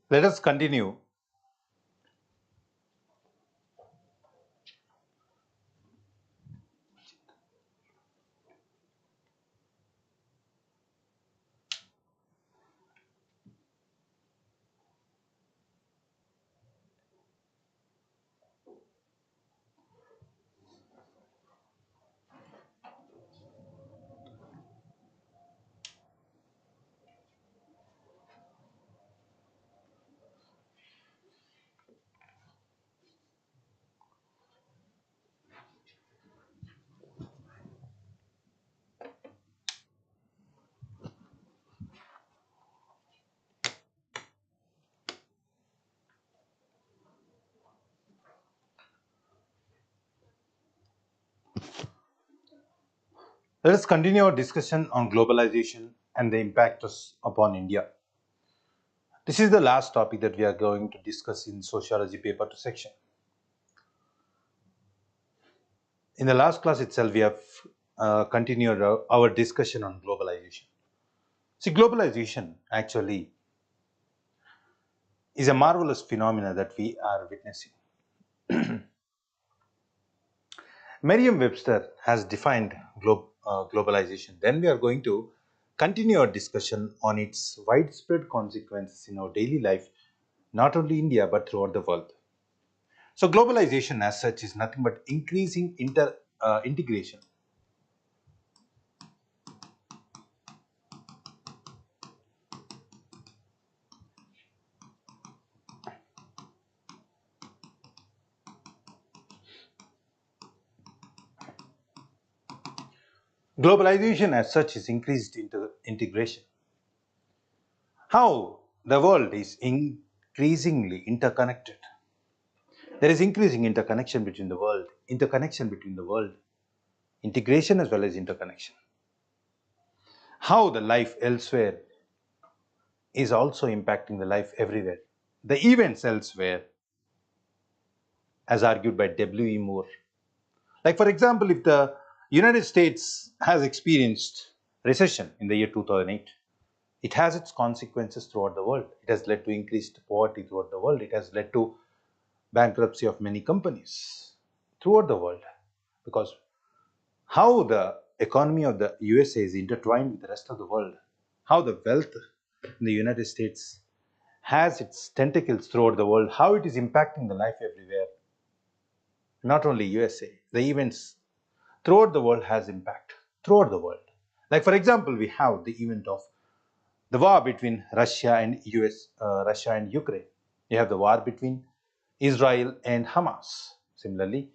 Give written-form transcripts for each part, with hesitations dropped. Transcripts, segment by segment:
Let us continue. Let us continue our discussion on globalization and the impact upon India. This is the last topic that we are going to discuss in Sociology paper 2 section. In the last class itself, we have continued our discussion on globalization. See, globalization actually is a marvelous phenomena that we are witnessing. Merriam-Webster has defined globalization. Then we are going to continue our discussion on its widespread consequences in our daily life, not only India but throughout the world. So, globalization as such is nothing but increasing integration. Globalization as such is increased integration. How the world is increasingly interconnected. There is increasing interconnection between the world, integration as well as interconnection. How the life elsewhere is also impacting the life everywhere. The events elsewhere, as argued by W.E. Moore. Like, for example, if the United States has experienced recession in the year 2008, it has its consequences throughout the world. It has led to increased poverty throughout the world. It has led to bankruptcy of many companies throughout the world, because how the economy of the USA is intertwined with the rest of the world, how the wealth in the United States has its tentacles throughout the world, how it is impacting the life everywhere. Not only USA, the events throughout the world has impact throughout the world. Like, for example, we have the event of the war between Russia and Ukraine. You have the war between Israel and Hamas. Similarly,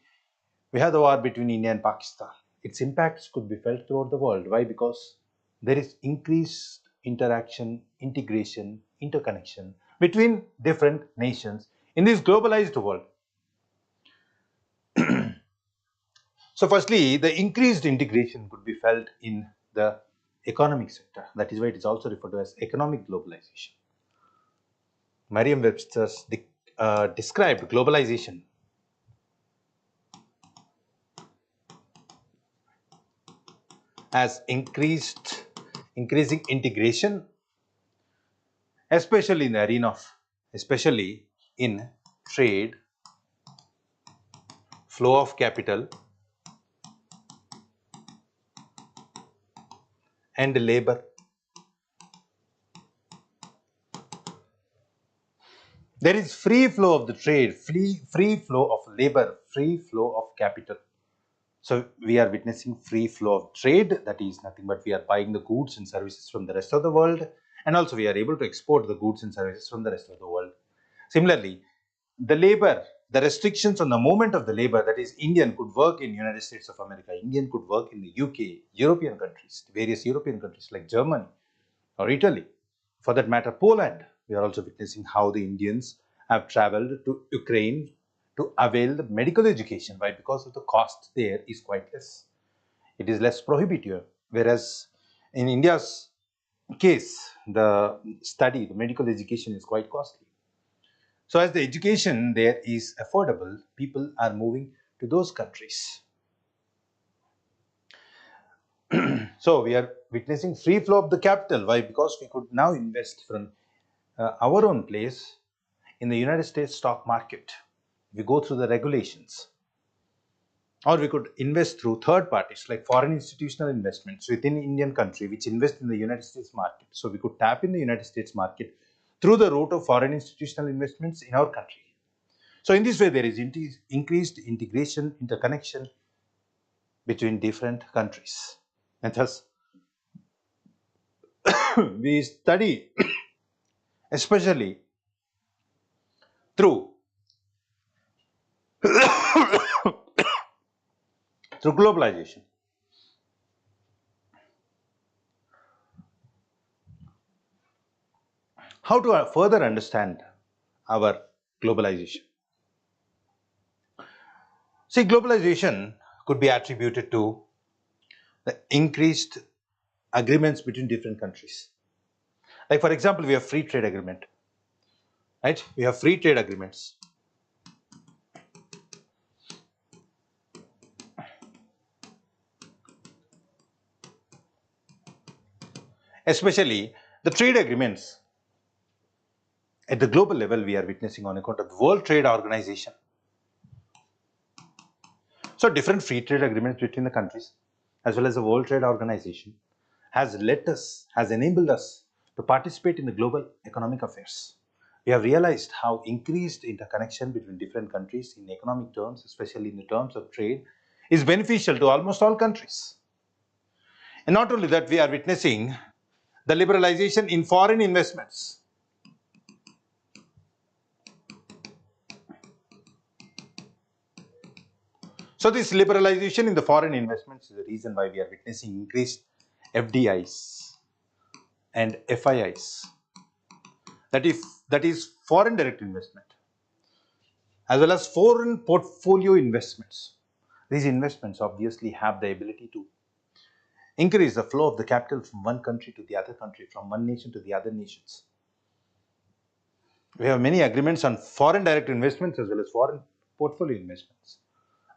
we have the war between India and Pakistan. Its impacts could be felt throughout the world. Why? Because there is increased interaction, integration, interconnection between different nations in this globalized world. So, firstly, the increased integration could be felt in the economic sector. That is why it is also referred to as economic globalization. Merriam-Webster described globalization as increasing integration, especially in the arena of, especially in trade, flow of capital, and labor. There is free flow of the trade, free flow of labor, free flow of capital. So we are witnessing free flow of trade. That is nothing but we are buying the goods and services from the rest of the world, and also we are able to export the goods and services from the rest of the world. Similarly, the labor, the restrictions on the movement of the labor, that is, Indian could work in United States of America, Indian could work in the UK, European countries, various European countries like Germany or Italy, for that matter, Poland. We are also witnessing how the Indians have traveled to Ukraine to avail the medical education. Why? Because of the cost there is quite less. It is less prohibitive. Whereas in India's case, the medical education is quite costly. So as the education there is affordable, people are moving to those countries. So we are witnessing free flow of the capital. Why? Because we could now invest from our own place in the United States stock market. We go through the regulations. Or we could invest through third parties like foreign institutional investments within Indian country which invest in the United States market. So we could tap in the United States market through the route of foreign institutional investments in our country. So in this way, there is increased integration, interconnection between different countries. And thus, we study especially through through globalization. How to further understand our globalization? See, globalization could be attributed to the increased agreements between different countries. Like for example, we have free trade agreement, right? We have free trade agreements. Especially the trade agreements at the global level we are witnessing on account of the World Trade Organization. So different free trade agreements between the countries as well as the World Trade Organization has enabled us to participate in the global economic affairs. We have realized how increased interconnection between different countries in economic terms, especially in the terms of trade, is beneficial to almost all countries. And not only that, we are witnessing the liberalization in foreign investments. So this liberalization in the foreign investments is the reason why we are witnessing increased FDIs and FIIs. That is foreign direct investment, as well as foreign portfolio investments. These investments obviously have the ability to increase the flow of the capital from one country to the other country, from one nation to the other nations. We have many agreements on foreign direct investments as well as foreign portfolio investments,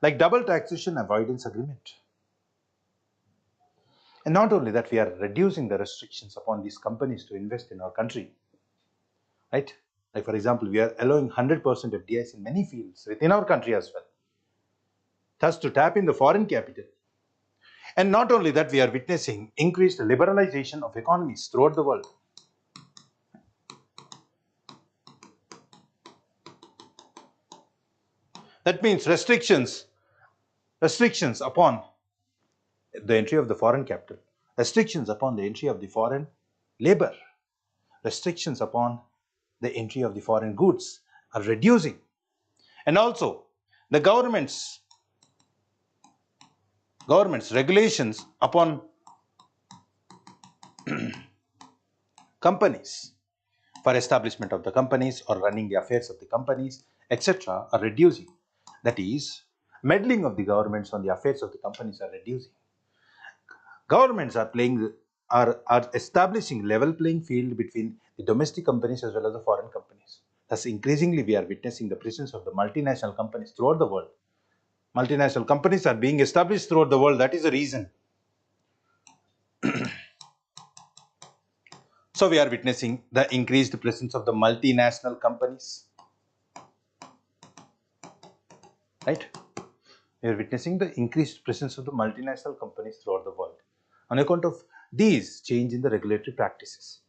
like double taxation avoidance agreement. And not only that, we are reducing the restrictions upon these companies to invest in our country, right? Like for example, we are allowing 100% FDIs in many fields within our country as well, thus to tap in the foreign capital. And not only that, we are witnessing increased liberalization of economies throughout the world. That means restrictions upon the entry of the foreign capital, restrictions upon the entry of the foreign labor, restrictions upon the entry of the foreign goods are reducing. And also the government's regulations upon companies for establishment of the companies or running the affairs of the companies, etc., are reducing. That is, meddling of the governments on the affairs of the companies are reducing. Governments are establishing level playing field between the domestic companies as well as the foreign companies. Thus, increasingly, we are witnessing the presence of the multinational companies throughout the world. Multinational companies are being established throughout the world. That is the reason. So we are witnessing the increased presence of the multinational companies, right? We are witnessing the increased presence of the multinational companies throughout the world on account of these change in the regulatory practices.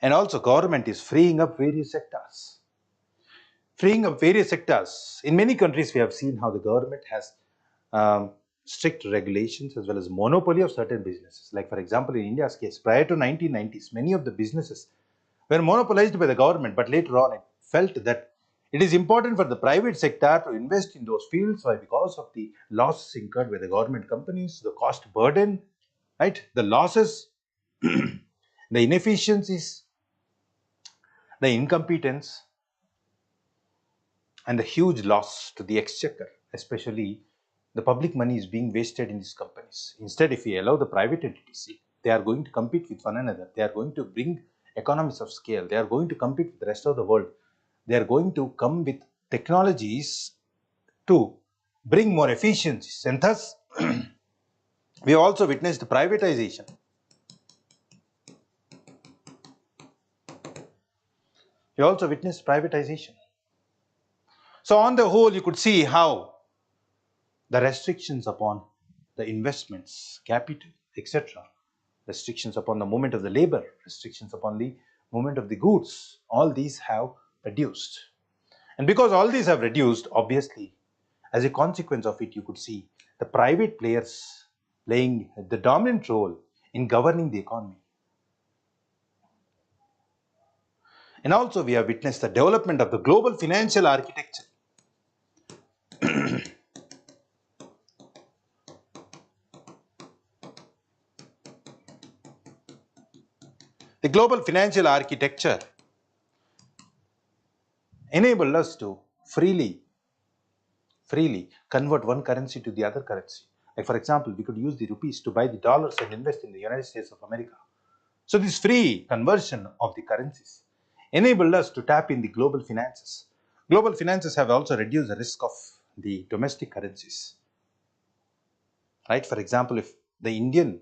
And also government is freeing up various sectors. In many countries, we have seen how the government has strict regulations as well as monopoly of certain businesses. Like for example, in India's case, prior to 1990s, many of the businesses were monopolized by the government, but later on it felt that it is important for the private sector to invest in those fields. Why? Because of the losses incurred by the government companies, the cost burden, right? The losses, the inefficiencies, the incompetence, and the huge loss to the exchequer, especially the public money is being wasted in these companies. Instead, if we allow the private entities, they are going to compete with one another. They are going to bring economies of scale. They are going to compete with the rest of the world. They are going to come with technologies to bring more efficiencies. And thus, we have also witnessed privatization. We also witnessed privatization. So on the whole, you could see how the restrictions upon the investments, capital, etc., restrictions upon the movement of the labor, restrictions upon the movement of the goods, all these have reduced. And because all these have reduced, obviously, as a consequence of it, you could see the private players playing the dominant role in governing the economy. And also, we have witnessed the development of the global financial architecture. The global financial architecture enabled us to freely convert one currency to the other currency. Like for example, we could use the rupees to buy the dollars and invest in the United States of America. So this free conversion of the currencies enabled us to tap in the global finances. Global finances have also reduced the risk of the domestic currencies. Right? For example, if the Indian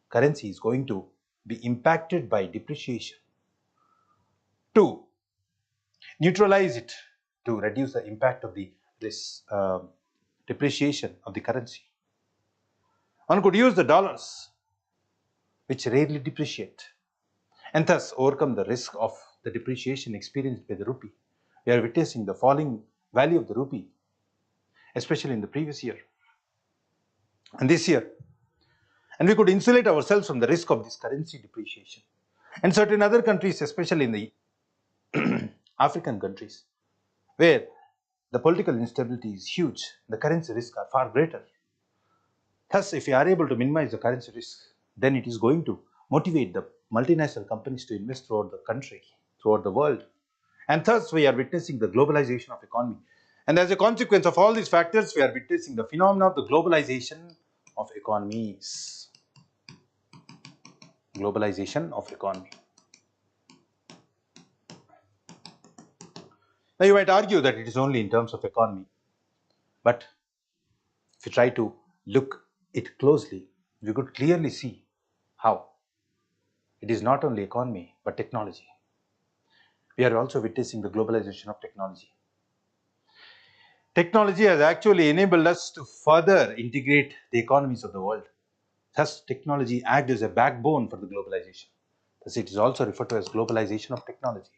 currency is going to be impacted by depreciation, to neutralize it, to reduce the impact of this depreciation of the currency, one could use the dollars, which rarely depreciate, and thus overcome the risk of the depreciation experienced by the rupee. We are witnessing the falling value of the rupee, especially in the previous year and this year. And we could insulate ourselves from the risk of this currency depreciation. And certain other countries, especially in the African countries, where the political instability is huge, the currency risks are far greater. Thus, if we are able to minimize the currency risk, then it is going to motivate the multinational companies to invest throughout the country, throughout the world. And thus, we are witnessing the globalization of economy. And as a consequence of all these factors, we are witnessing the phenomenon of the globalization of economies. Globalization of economy. Now, you might argue that it is only in terms of economy, but if you try to look it closely, you could clearly see how it is not only economy but technology. We are also witnessing the globalization of technology. Technology has actually enabled us to further integrate the economies of the world. Thus, technology acts as a backbone for the globalization. Thus, it is also referred to as globalization of technology.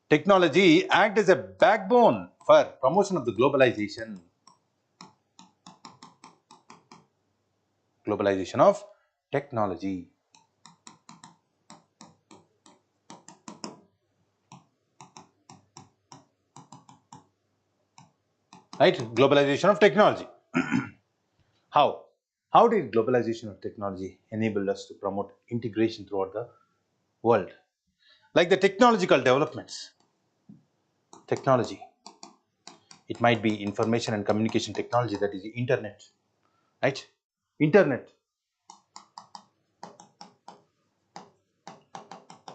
Technology acts as a backbone for promotion of the globalization. Globalization of technology. Right? Globalization of technology. How? How did globalization of technology enable us to promote integration throughout the world? Like the technological developments. Technology. It might be information and communication technology, that is the internet. Right? Internet.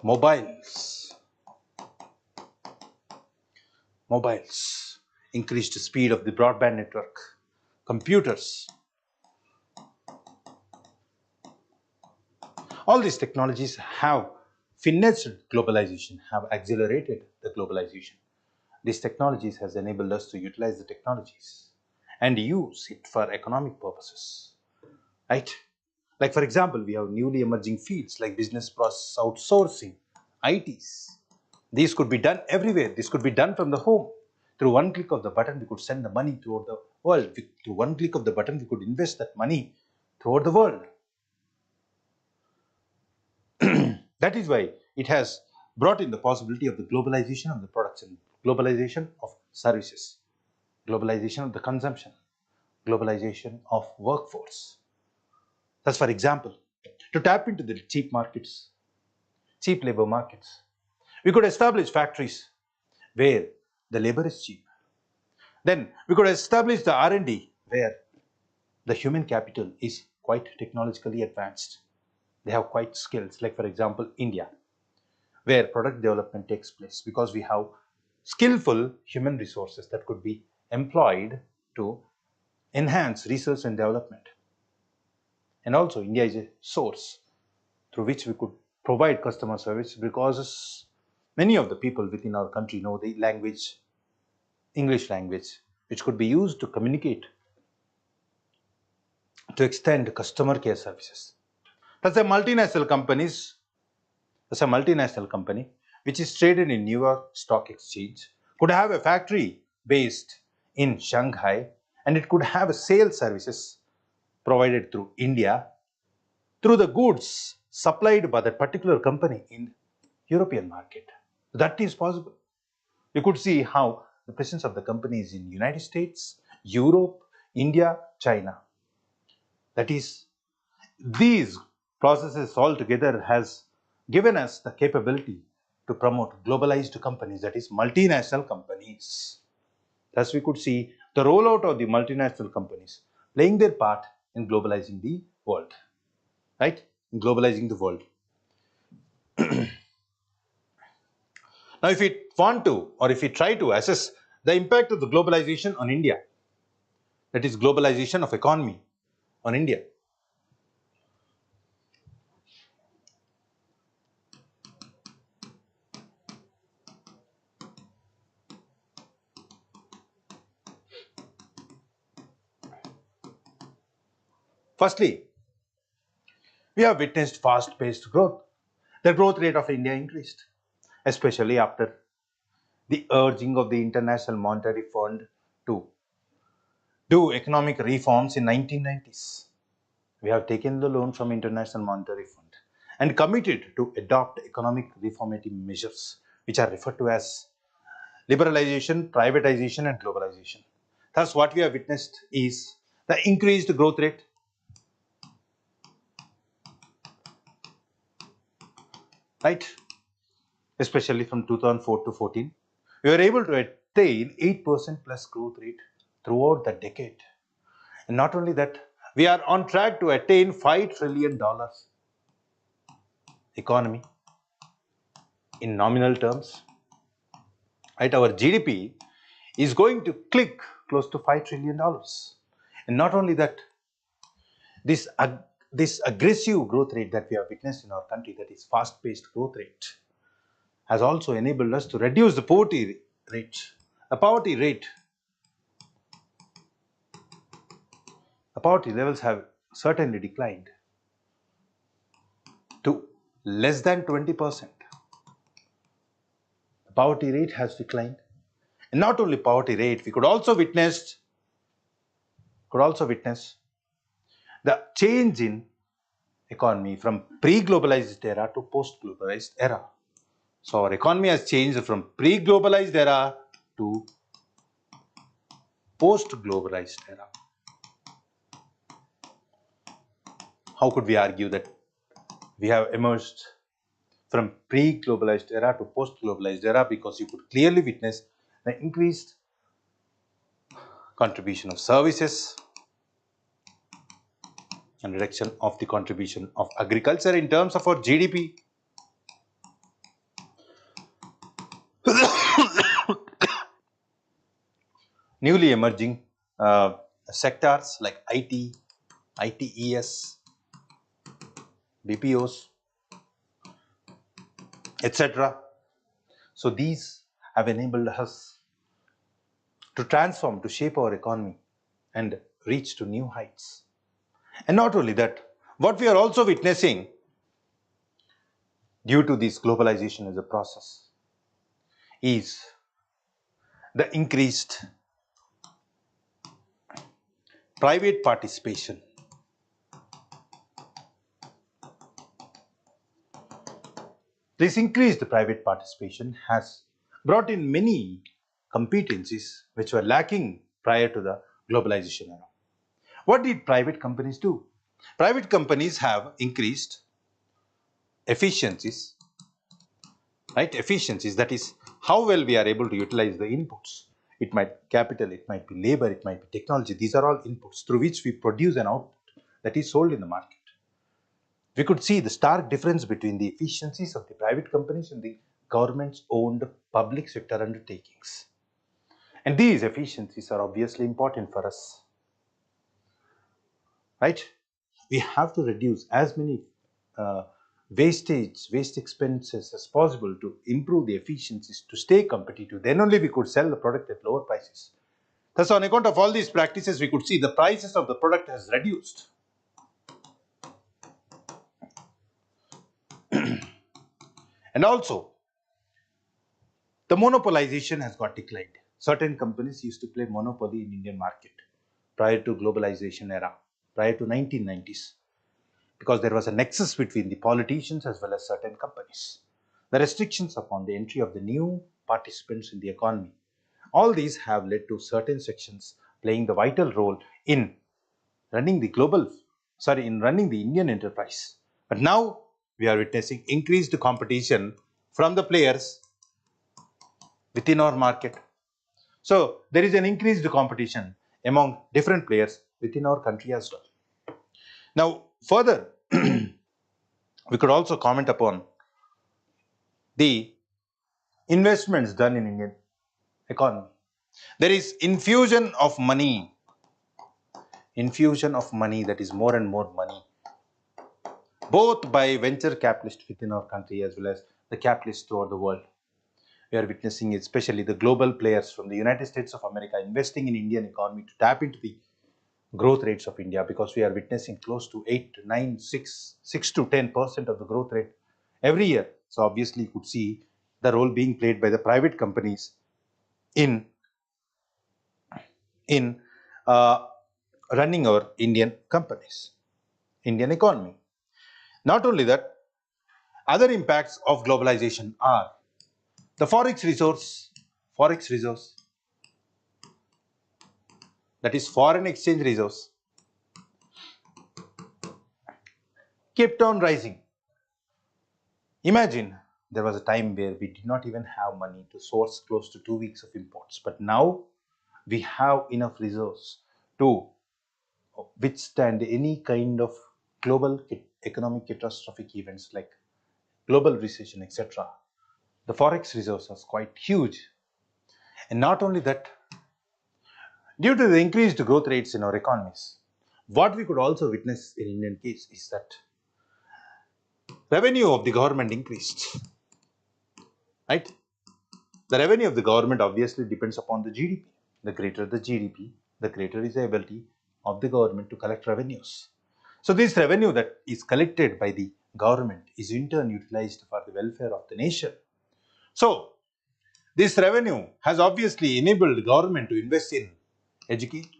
Mobiles. Mobiles. Increased speed of the broadband network. Computers. All these technologies have finessed globalization, have accelerated the globalization. These technologies has enabled us to utilize the technologies and use it for economic purposes, right? Like for example, we have newly emerging fields like business process outsourcing, ITs. These could be done everywhere. This could be done from the home. Through one click of the button, we could send the money throughout the world. Through one click of the button, we could invest that money throughout the world. That is why it has brought in the possibility of the globalization of the products and globalization of services, globalization of the consumption, globalization of workforce. Thus, for example, to tap into the cheap markets, cheap labor markets, we could establish factories where the labor is cheap. Then we could establish the R&D where the human capital is quite technologically advanced. They have quite skills, like for example, India, where product development takes place because we have skillful human resources that could be employed to enhance research and development. And also, India is a source through which we could provide customer service because Many of the people within our country know the language, English language, which could be used to communicate, to extend customer care services. That's a multinational companies, that's a multinational company which is traded in New York Stock Exchange, could have a factory based in Shanghai, and it could have a sales services provided through India through the goods supplied by that particular company in European market. That is possible. You could see how the presence of the companies in United States, Europe, India, China. That is, these processes altogether has given us the capability to promote globalized companies, that is multinational companies. Thus, we could see the rollout of the multinational companies playing their part in globalizing the world, right? In globalizing the world. Now, if we want to, or if we try to assess the impact of the globalization on India, that is globalization of economy on India. Firstly, we have witnessed fast-paced growth. The growth rate of India increased, especially after the urging of the International Monetary Fund to do economic reforms in 1990s. We have taken the loan from International Monetary Fund and committed to adopt economic reformative measures, which are referred to as liberalization, privatization, and globalization. Thus, what we have witnessed is the increased growth rate, right? Especially from 2004 to 14, we were able to attain 8% plus growth rate throughout the decade. And not only that, we are on track to attain $5 trillion economy in nominal terms. Right, our GDP is going to click close to $5 trillion. And not only that, this, this aggressive growth rate that we have witnessed in our country, that is fast-paced growth rate, has also enabled us to reduce the poverty rate. The poverty levels have certainly declined to less than 20%. The poverty rate has declined. And not only poverty rate, we could also witness the change in economy from pre-globalized era to post-globalized era. So our economy has changed from pre-globalized era to post-globalized era. How could we argue that we have emerged from pre-globalized era to post-globalized era? Because you could clearly witness the increased contribution of services and reduction of the contribution of agriculture in terms of our GDP. Newly emerging sectors like IT, ITES, BPOs, etc. So these have enabled us to transform, to shape our economy and reach to new heights. And not only that, what we are also witnessing due to this globalization as a process is the increased private participation. This increased private participation has brought in many competencies which were lacking prior to the globalization era. What did private companies do? Private companies have increased efficiencies, right? Efficiencies, that is how well we are able to utilize the inputs. It might be capital, it might be labor, it might be technology. These are all inputs through which we produce an output that is sold in the market. We could see the stark difference between the efficiencies of the private companies and the government's owned public sector undertakings. And these efficiencies are obviously important for us, right? We have to reduce as many waste expenses as possible to improve the efficiencies to stay competitive. Then only we could sell the product at lower prices. Thus, on account of all these practices, we could see the prices of the product has reduced. And also, the monopolization has got declined. Certain companies used to play monopoly in Indian market prior to globalization era, prior to 1990s, because there was a nexus between the politicians as well as certain companies. The restrictions upon the entry of the new participants in the economy, all these have led to certain sections playing the vital role in running the running the Indian enterprise. But now we are witnessing increased competition from the players within our market. So there is an increased competition among different players within our country as well. Now, further, we could also comment upon the investments done in Indian economy. There is infusion of money, that is more and more money, both by venture capitalists within our country as well as the capitalists throughout the world. We are witnessing especially the global players from the United States of America investing in Indian economy to tap into the growth rates of India, because we are witnessing close to 8 to 9, 6 to 10% of the growth rate every year. So obviously you could see the role being played by the private companies in uh, running our Indian companies, Indian economy. Not only that, other impacts of globalization are the forex resource, that is foreign exchange resource, kept on rising. Imagine there was a time where we did not even have money to source close to 2 weeks of imports, but now we have enough resource to withstand any kind of global economic catastrophic events like global recession, etc. The forex reserves are quite huge. And not only that, due to the increased growth rates in our economies, what we could also witness in Indian case is that revenue of the government increased, right? The revenue of the government obviously depends upon the GDP. The greater the GDP, the greater is the ability of the government to collect revenues. So this revenue that is collected by the government is in turn utilized for the welfare of the nation. So this revenue has obviously enabled the government to invest in education,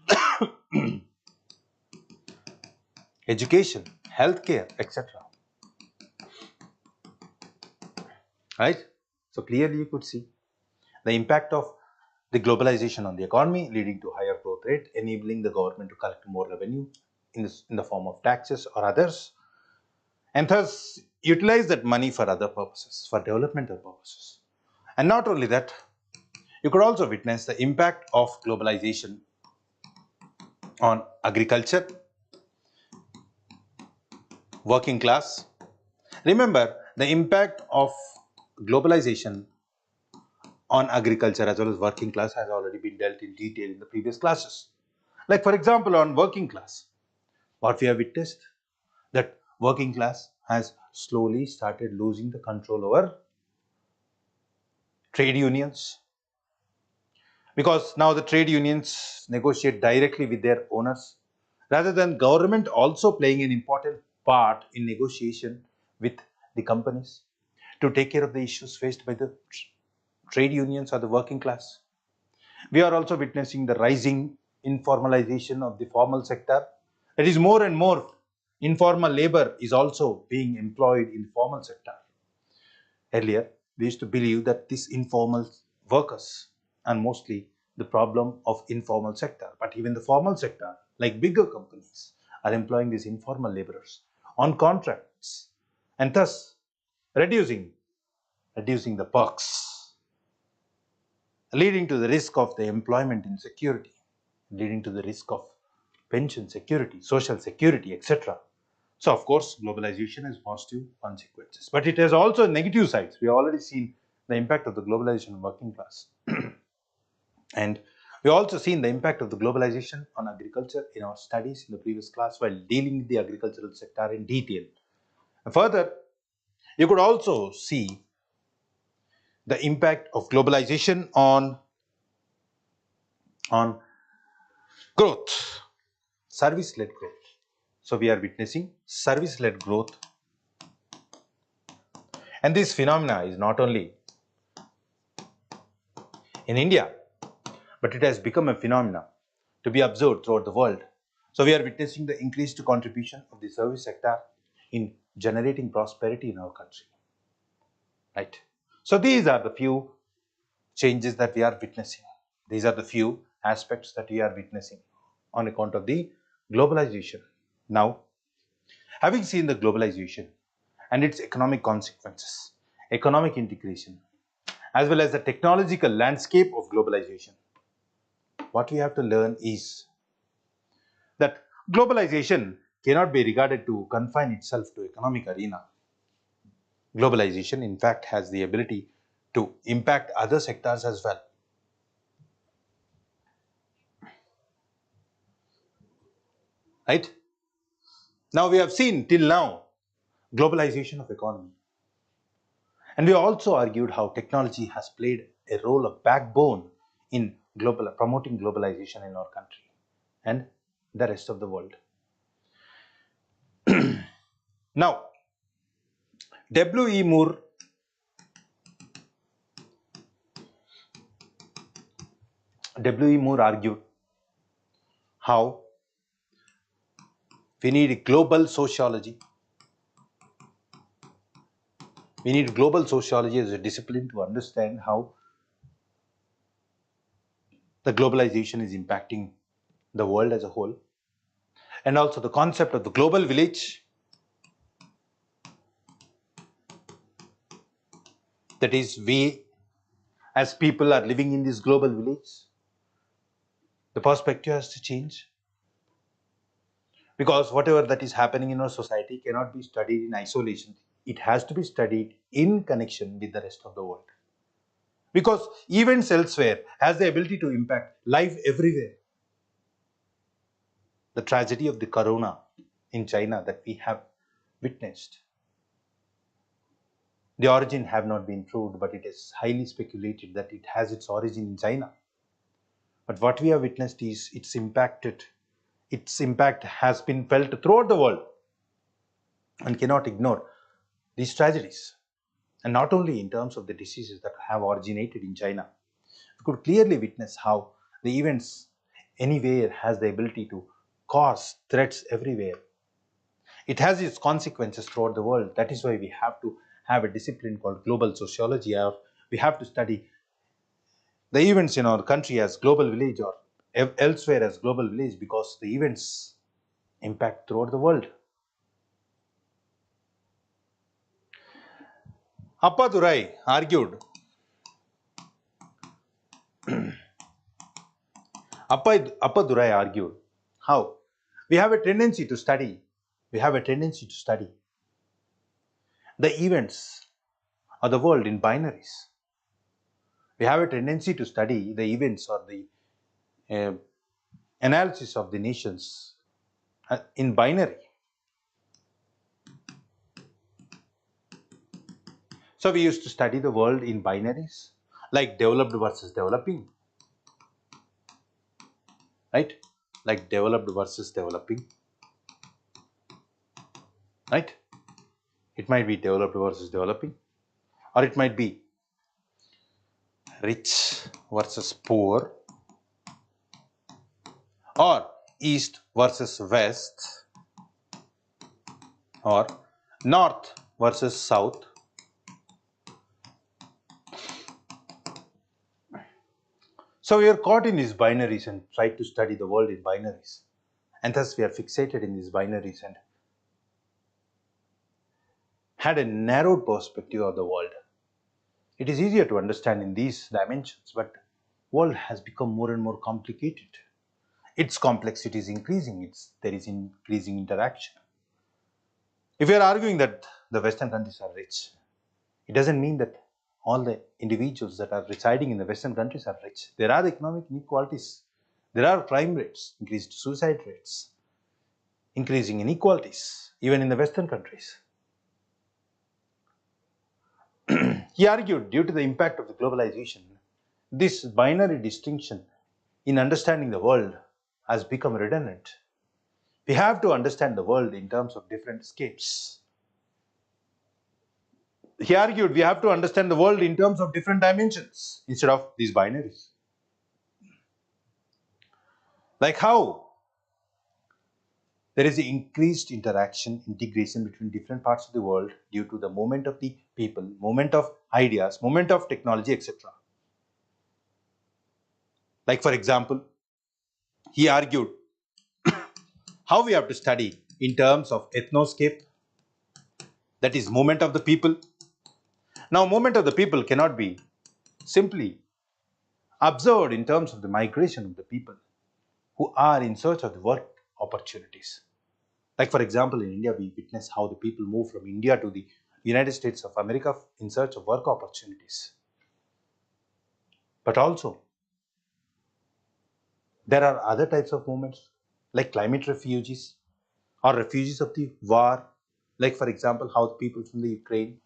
education, healthcare, etc. Right? So clearly you could see the impact of the globalization on the economy, leading to higher growth rate, enabling the government to collect more revenue in the form of taxes or others, and thus utilize that money for other purposes, for developmental purposes. And not only that, you could also witness the impact of globalization on agriculture, working class. Remember, the impact of globalization on agriculture as well as working class has already been dealt in detail in the previous classes. Like for example, on working class, what we have witnessed, that working class has slowly started losing the control over trade unions, because now the trade unions negotiate directly with their owners rather than government also playing an important part in negotiation with the companies to take care of the issues faced by the trade unions or the working class. We are also witnessing the rising informalization of the formal sector. It is more and more informal labor is also being employed in the formal sector. Earlier, we used to believe that these informal workers are mostly the problem of informal sector, but even the formal sector, like bigger companies, are employing these informal laborers on contracts, and thus reducing the perks, leading to the risk of the employment insecurity, leading to the risk of pension security, social security, etc. So, of course, globalization has positive consequences, but it has also negative sides. We have already seen the impact of the globalization on working class. And we have also seen the impact of the globalization on agriculture in our studies in the previous class while dealing with the agricultural sector in detail. And further, You could also see the impact of globalization on growth, service-led growth. So we are witnessing service-led growth, and this phenomena is not only in India, but it has become a phenomena to be observed throughout the world. So we are witnessing the increased contribution of the service sector in generating prosperity in our country, right? So these are the few changes that we are witnessing. These are the few aspects that we are witnessing on account of the globalization. Now, having seen the globalization and its economic consequences, economic integration, as well as the technological landscape of globalization, what we have to learn is that globalization cannot be regarded to confine itself to economic arena. Globalization, in fact, has the ability to impact other sectors as well. Right? Now we have seen till now globalization of economy. And we also argued how technology has played a role of backbone in promoting globalization in our country and the rest of the world. Now, W.E. Moore W.E. Moore argued how we need global sociology. We need global sociology as a discipline to understand how the globalization is impacting the world as a whole. And also the concept of the global village, that is, we as people are living in this global village, the perspective has to change. Because whatever that is happening in our society cannot be studied in isolation. It has to be studied in connection with the rest of the world. Because events elsewhere has the ability to impact life everywhere. The tragedy of the corona in China that we have witnessed, the origin have not been proved, but it is highly speculated that it has its origin in China. But what we have witnessed is its impact has been felt throughout the world, and cannot ignore these tragedies. And not only in terms of the diseases that have originated in China, we could clearly witness how the events anywhere has the ability to cause threats everywhere. It has its consequences throughout the world. That is why we have to have a discipline called global sociology, or we have to study the events in our country as global village or elsewhere as global village, because the events impact throughout the world. Appadurai argued Appadurai argued how we have a tendency to study the events of the world in binaries. We have a tendency to study the events or the uh, analysis of the nations in binary. So we used to study the world in binaries, like developed versus developing, right? Like developed versus developing, right? It might be developed versus developing, or it might be rich versus poor, or east versus west, or north versus south. So we are caught in these binaries and try to study the world in binaries. And thus we are fixated in these binaries and had a narrowed perspective of the world. It is easier to understand in these dimensions, but world has become more and more complicated. Its complexity is increasing. There is increasing interaction. If we are arguing that the Western countries are rich, it doesn't mean that all the individuals that are residing in the Western countries are rich. There are economic inequalities. There are crime rates, increased suicide rates, increasing inequalities, even in the Western countries. He argued due to the impact of the globalization, this binary distinction in understanding the world has become redundant. We have to understand the world in terms of different scapes. He argued we have to understand the world in terms of different dimensions instead of these binaries. Like how there is increased interaction, integration between different parts of the world due to the movement of the people, movement of ideas, movement of technology, etc. Like for example, he argued how we have to study in terms of ethnoscape, that is movement of the people. Now, movement of the people cannot be simply observed in terms of the migration of the people who are in search of the work opportunities. Like for example, in India, we witness how the people move from India to the United States of America in search of work opportunities. But also, there are other types of movements like climate refugees or refugees of the war. Like for example, how the people from the Ukraine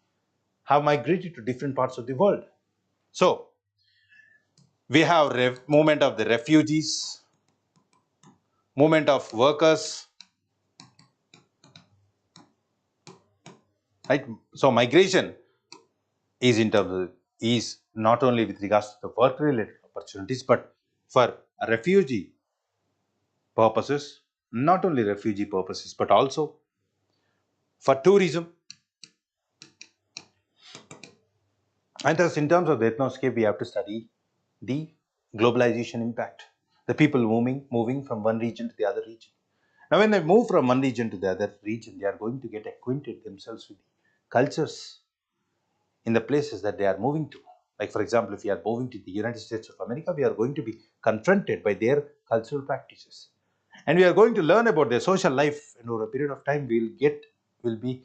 have migrated to different parts of the world. So, we have movement of the refugees, movement of workers, right? So migration is in terms of, is not only with regards to the work related opportunities, but for refugee purposes, not only refugee purposes, but also for tourism. And thus, in terms of the ethnoscape, we have to study the globalization impact, the people moving from one region to the other region. Now, when they move from one region to the other region, they are going to get acquainted themselves with the cultures in the places that they are moving to. Like, for example, if we are moving to the United States of America, we are going to be confronted by their cultural practices. And we are going to learn about their social life, and over a period of time, will be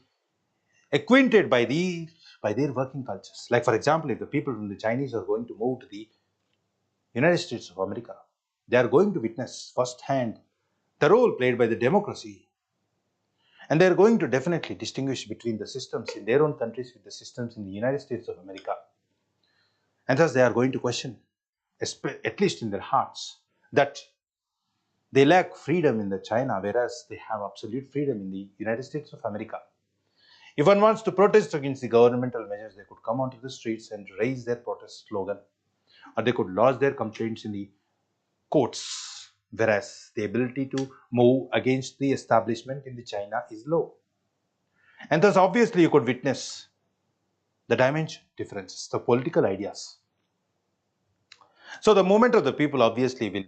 acquainted by their working cultures. Like, for example, if the people from the Chinese are going to move to the United States of America, they are going to witness firsthand the role played by the democracy. And they are going to definitely distinguish between the systems in their own countries with the systems in the United States of America. And thus they are going to question, at least in their hearts, that they lack freedom in the China, whereas they have absolute freedom in the United States of America. If one wants to protest against the governmental measures, they could come onto the streets and raise their protest slogan, or they could lodge their complaints in the courts, whereas the ability to move against the establishment in the China is low. And thus, obviously, you could witness the dimension differences, the political ideas. So, the movement of the people obviously will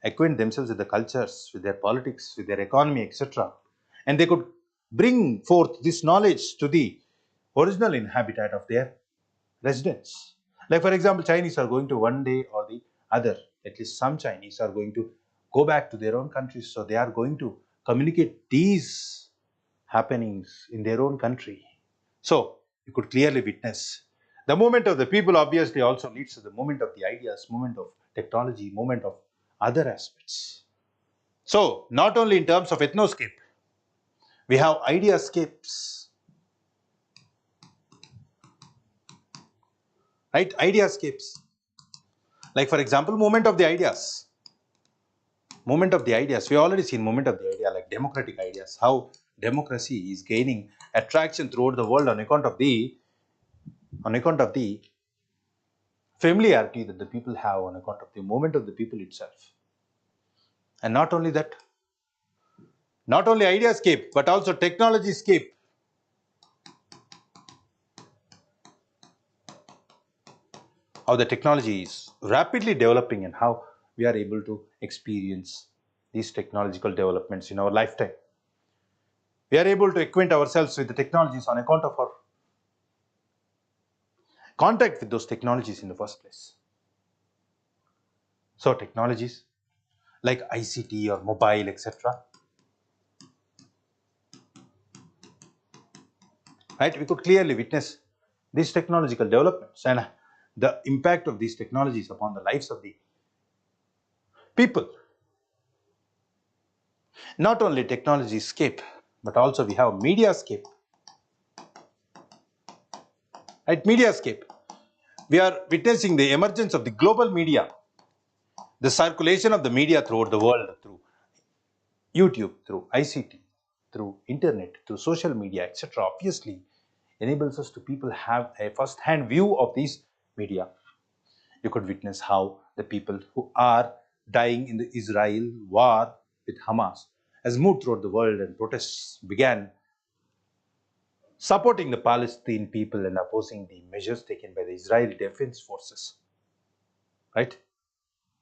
acquaint themselves with the cultures, with their politics, with their economy, etc. And they could bring forth this knowledge to the original inhabitant of their residence. Like, for example, Chinese are going to one day or the other, at least some Chinese are going to go back to their own countries. So, they are going to communicate these happenings in their own country. So, you could clearly witness the movement of the people obviously also leads to the movement of the ideas, movement of technology, movement of other aspects. So, not only in terms of ethnoscape, we have ideascapes, right? Ideascapes. Like, for example, movement of the ideas. Movement of the ideas. We already seen movement of the idea, like democratic ideas, how democracy is gaining attraction throughout the world on account of the familiarity that the people have on account of the movement of the people itself. And not only that, not only ideascape, but also technologyscape. How the technology is rapidly developing and how we are able to experience these technological developments in our lifetime. We are able to acquaint ourselves with the technologies on account of our contact with those technologies in the first place. So technologies like ICT or mobile, etc. Right? We could clearly witness these technological developments and the impact of these technologies upon the lives of the people. Not only technologyscape, but also we have mediascape. Right? Mediascape. We are witnessing the emergence of the global media, the circulation of the media throughout the world through YouTube, through ICT, through internet, through social media, etc. obviously enables us to people have a first-hand view of these media. You could witness how the people who are dying in the Israel war with Hamas has moved throughout the world, and protests began supporting the Palestinian people and opposing the measures taken by the Israeli Defense Forces. Right?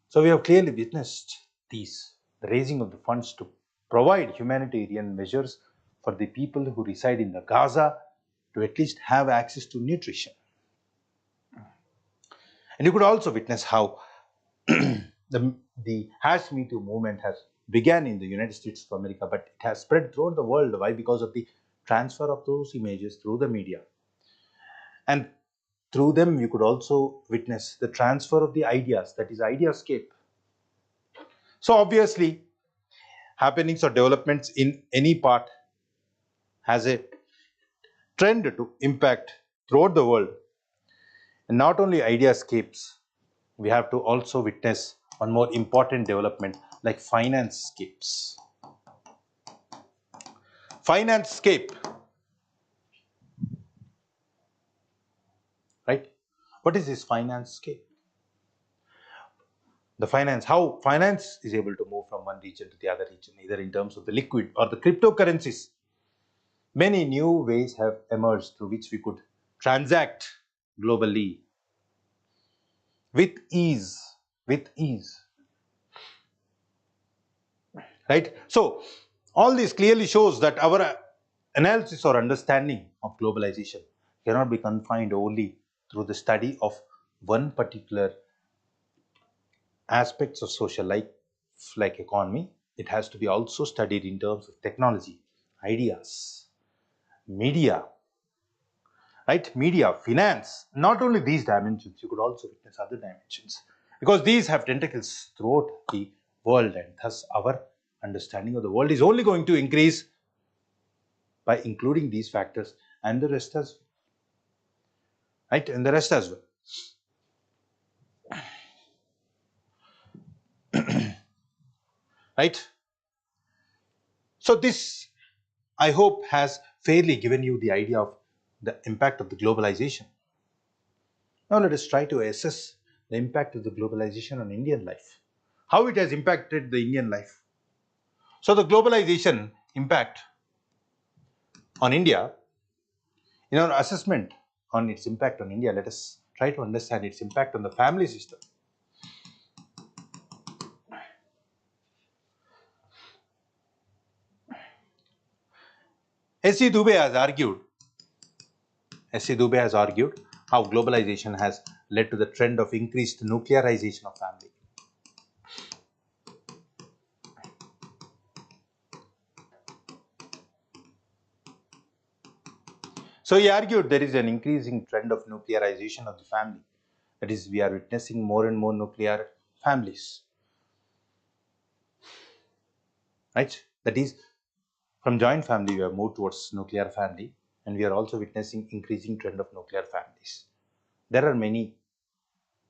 So we have clearly witnessed these, the raising of the funds to provide humanitarian measures for the people who reside in the Gaza to at least have access to nutrition. And you could also witness how the hash Me Too movement has began in the United States of America, but it has spread throughout the world. Why? Because of the transfer of those images through the media. And through them, you could also witness the transfer of the ideas, that is, ideascape. So obviously, happenings or developments in any part has a trend to impact throughout the world. And not only ideascapes, we have to also witness one more important development like financescapes. Financescape, right? What is this financescape? The finance, how finance is able to move from one region to the other region, either in terms of the liquid or the cryptocurrencies. Many new ways have emerged through which we could transact globally with ease, with ease. Right? So all this clearly shows that our analysis or understanding of globalization cannot be confined only through the study of one particular aspects of social life like economy. It has to be also studied in terms of technology, ideas, media, right? Media, finance. Not only these dimensions, you could also witness other dimensions because these have tentacles throughout the world, and thus our understanding of the world is only going to increase by including these factors and the rest as well. Right? And the rest as well. Right? So this, I hope, has fairly given you the idea of the impact of the globalization. Now let us try to assess the impact of the globalization on Indian life. How it has impacted the Indian life. So the globalization impact on India, in our assessment on its impact on India, let us try to understand its impact on the family system. S.C. Dubey has argued how globalization has led to the trend of increased nuclearization of family. So he argued there is an increasing trend of nuclearization of the family. That is, we are witnessing more and more nuclear families. Right? That is, from joint family we have moved towards nuclear family, and we are also witnessing increasing trend of nuclear families. There are many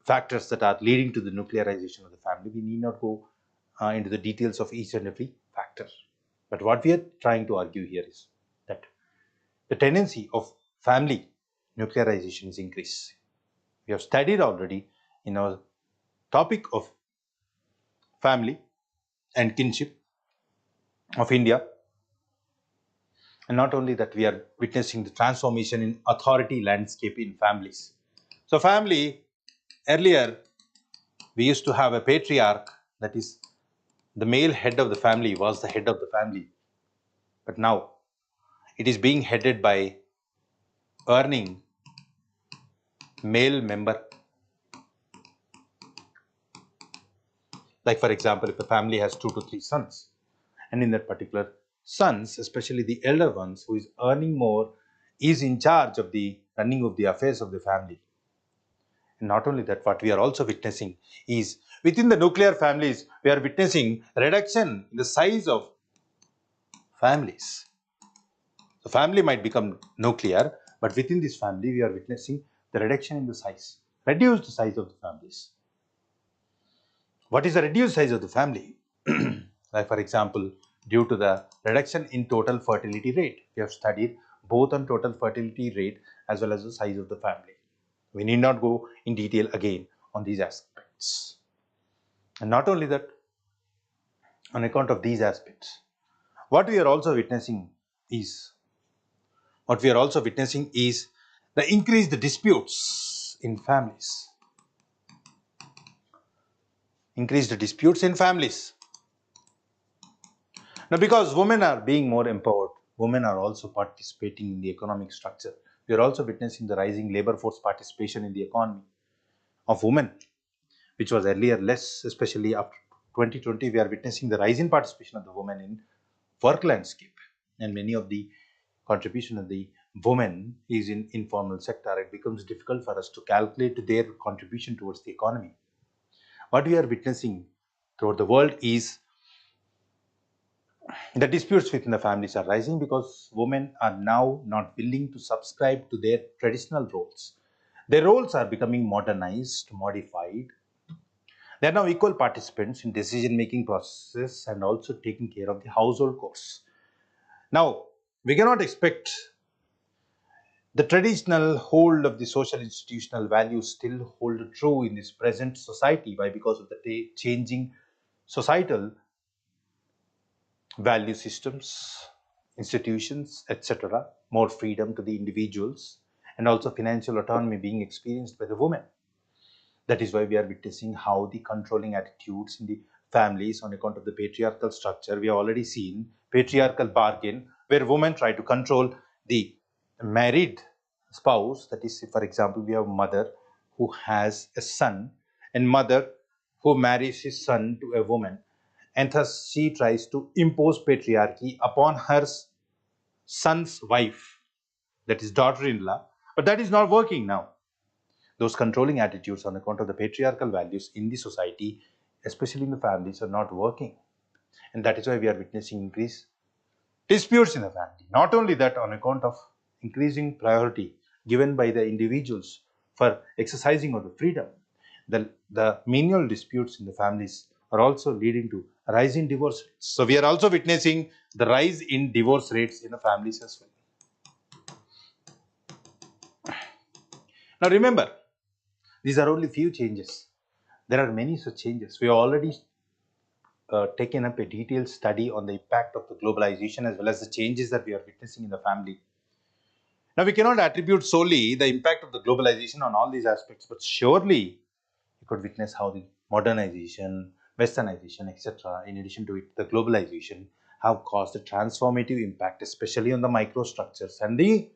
factors that are leading to the nuclearization of the family. We need not go into the details of each and every factor. But what we are trying to argue here is that the tendency of family nuclearization is increasing. We have studied already in our topic of family and kinship of India. And not only that, we are witnessing the transformation in authority landscape in families. So family, earlier we used to have a patriarch, that is, the male head of the family was the head of the family. But now it is being headed by earning male member. Like for example, if a family has 2 to 3 sons, and in that particular sons, especially the elder ones who is earning more, is in charge of the running of the affairs of the family. And not only that, what we are also witnessing is within the nuclear families, we are witnessing reduction in the size of families. The family might become nuclear, but within this family, we are witnessing the reduction in the size. reduced size of the families. What is the reduced size of the family? Like for example, due to the reduction in total fertility rate. We have studied both on total fertility rate as well as the size of the family. We need not go in detail again on these aspects. And not only that, on account of these aspects, what we are also witnessing is the increased disputes in families. Increased disputes in families. Now, because women are being more empowered, women are also participating in the economic structure. We are also witnessing the rising labor force participation in the economy of women, which was earlier less, especially after 2020. We are witnessing the rise in participation of the women in work landscape, and many of the contribution of the women is in informal sector. It becomes difficult for us to calculate their contribution towards the economy. What we are witnessing throughout the world is the disputes within the families are rising because women are now not willing to subscribe to their traditional roles. Their roles are becoming modernized, modified. They are now equal participants in decision-making processes and also taking care of the household chores. Now, we cannot expect the traditional hold of the social institutional values still hold true in this present society. Why? Because of the changing societal value systems, institutions, etc., more freedom to the individuals, and also financial autonomy being experienced by the women. That is why we are witnessing how the controlling attitudes in the families on account of the patriarchal structure. We have already seen patriarchal bargain where women try to control the married spouse. That is, for example, we have mother who has a son and mother who marries his son to a woman, and thus she tries to impose patriarchy upon her son's wife, that is daughter-in-law. But that is not working now. Those controlling attitudes on account of the patriarchal values in the society, especially in the families, are not working. And that is why we are witnessing increased disputes in the family. Not only that, on account of increasing priority given by the individuals for exercising of the freedom, the menial disputes in the families are also leading to a rise in divorce rates. So we are also witnessing the rise in divorce rates in the families as well. Now remember, these are only few changes. There are many such changes. We have already taken up a detailed study on the impact of the globalization as well as the changes that we are witnessing in the family. Now, we cannot attribute solely the impact of the globalization on all these aspects, but surely you could witness how the modernization, westernization, etc., in addition to it, the globalization have caused a transformative impact, especially on the microstructures and the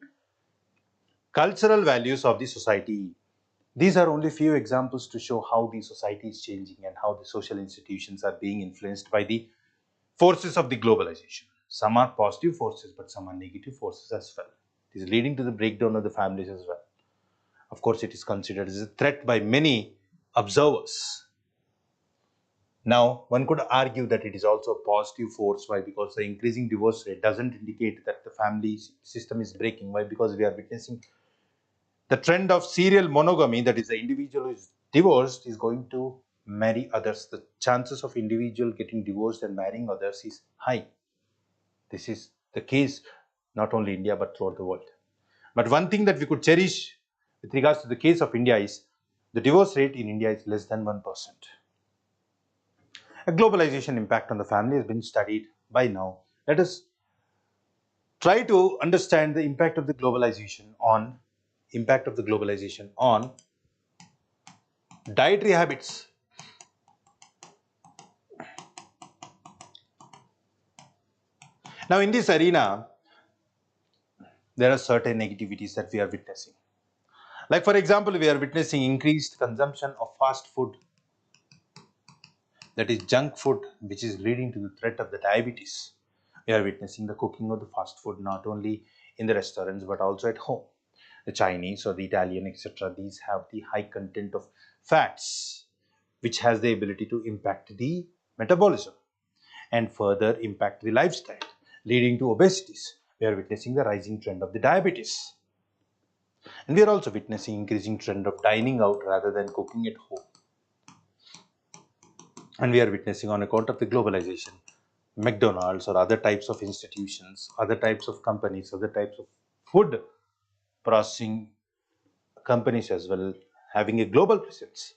cultural values of the society. These are only few examples to show how the society is changing and how the social institutions are being influenced by the forces of the globalization. Some are positive forces, but some are negative forces as well. It is leading to the breakdown of the families as well. Of course, it is considered as a threat by many observers. Now, one could argue that it is also a positive force. Why? Because the increasing divorce rate doesn't indicate that the family system is breaking. Why? Because we are witnessing the trend of serial monogamy, that is, the individual who is divorced is going to marry others. The chances of individual getting divorced and marrying others is high. This is the case not only India but throughout the world. But one thing that we could cherish with regards to the case of India is the divorce rate in India is less than 1%. A globalization impact on the family has been studied by now. Let us try to understand the impact of the globalization on dietary habits. Now, in this arena, there are certain negativities that we are witnessing. Like, for example, we are witnessing increased consumption of fast food, that is junk food, which is leading to the threat of the diabetes. We are witnessing the cooking of the fast food not only in the restaurants but also at home. The Chinese or the Italian, etc., these have the high content of fats, which has the ability to impact the metabolism and further impact the lifestyle, leading to obesities. We are witnessing the rising trend of the diabetes. And we are also witnessing increasing trend of dining out rather than cooking at home. And we are witnessing on account of the globalization, McDonald's or other types of institutions, other types of companies, other types of food processing companies as well having a global presence.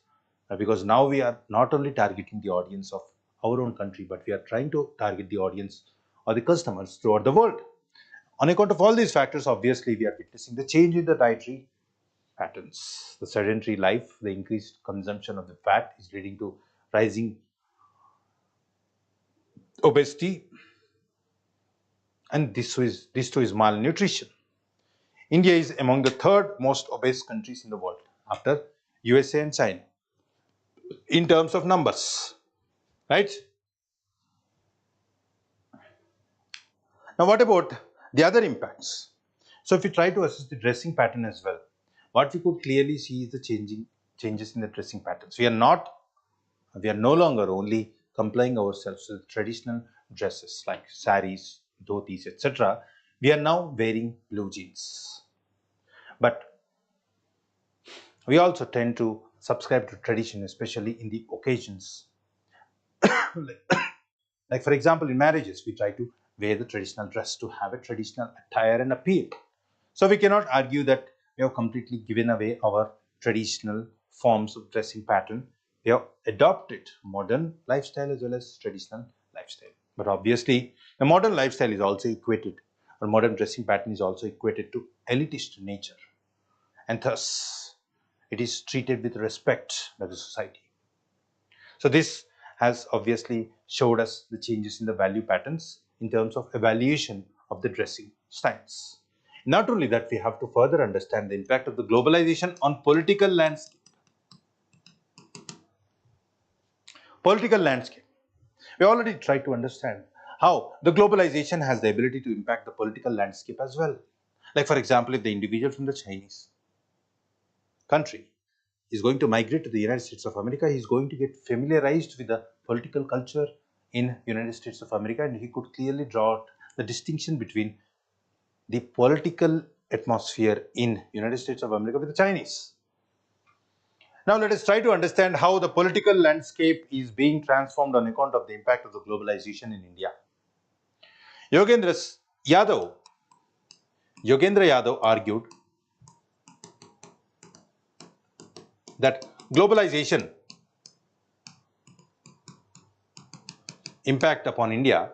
Because now we are not only targeting the audience of our own country, but we are trying to target the audience or the customers throughout the world. On account of all these factors, obviously, we are witnessing the change in the dietary patterns. The sedentary life, the increased consumption of the fat is leading to rising obesity, and this too is malnutrition. India is among the third most obese countries in the world after USA and China in terms of numbers, right? Now, what about the other impacts? So, if we try to assess the dressing pattern as well, what we could clearly see is the changes in the dressing patterns. We are no longer only complying ourselves with traditional dresses like saris, dhotis, etc. We are now wearing blue jeans. But we also tend to subscribe to tradition, especially in the occasions. Like, for example, in marriages, we try to wear the traditional dress to have a traditional attire and appeal. So we cannot argue that we have completely given away our traditional forms of dressing pattern. We have adopted modern lifestyle as well as traditional lifestyle. But obviously, the modern lifestyle is also equated, or modern dressing pattern is also equated to elitist nature. And thus, it is treated with respect by the society. So this has obviously showed us the changes in the value patterns in terms of evaluation of the dressing styles. Not only that, we have to further understand the impact of the globalization on political landscape. Political landscape. We already tried to understand how the globalization has the ability to impact the political landscape as well. Like, for example, if the individual from the Chinese country is going to migrate to the United States of America, he is going to get familiarized with the political culture in United States of America, and he could clearly draw out the distinction between the political atmosphere in United States of America with the Chinese. Now let us try to understand how the political landscape is being transformed on account of the impact of the globalization in India. Yogendra Yadav, Yogendra Yadav argued that globalization impact upon India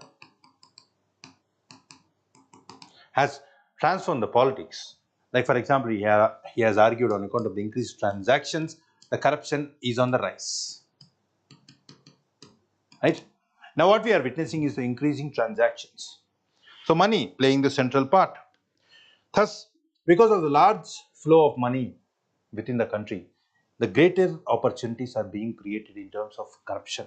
has transformed the politics. Like, for example, he has argued on account of the increased transactions, the corruption is on the rise. Right? Now, what we are witnessing is the increasing transactions. So, money playing the central part. Thus, because of the large flow of money within the country, the greater opportunities are being created in terms of corruption.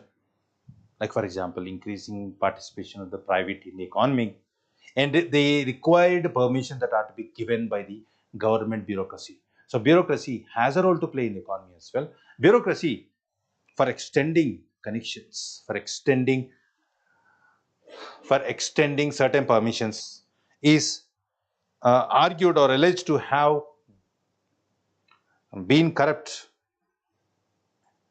Like, for example, increasing participation of the private in the economy, and the required permission that are to be given by the government bureaucracy. So bureaucracy has a role to play in the economy as well. Bureaucracy for extending connections, for extending certain permissions is argued or alleged to have been corrupt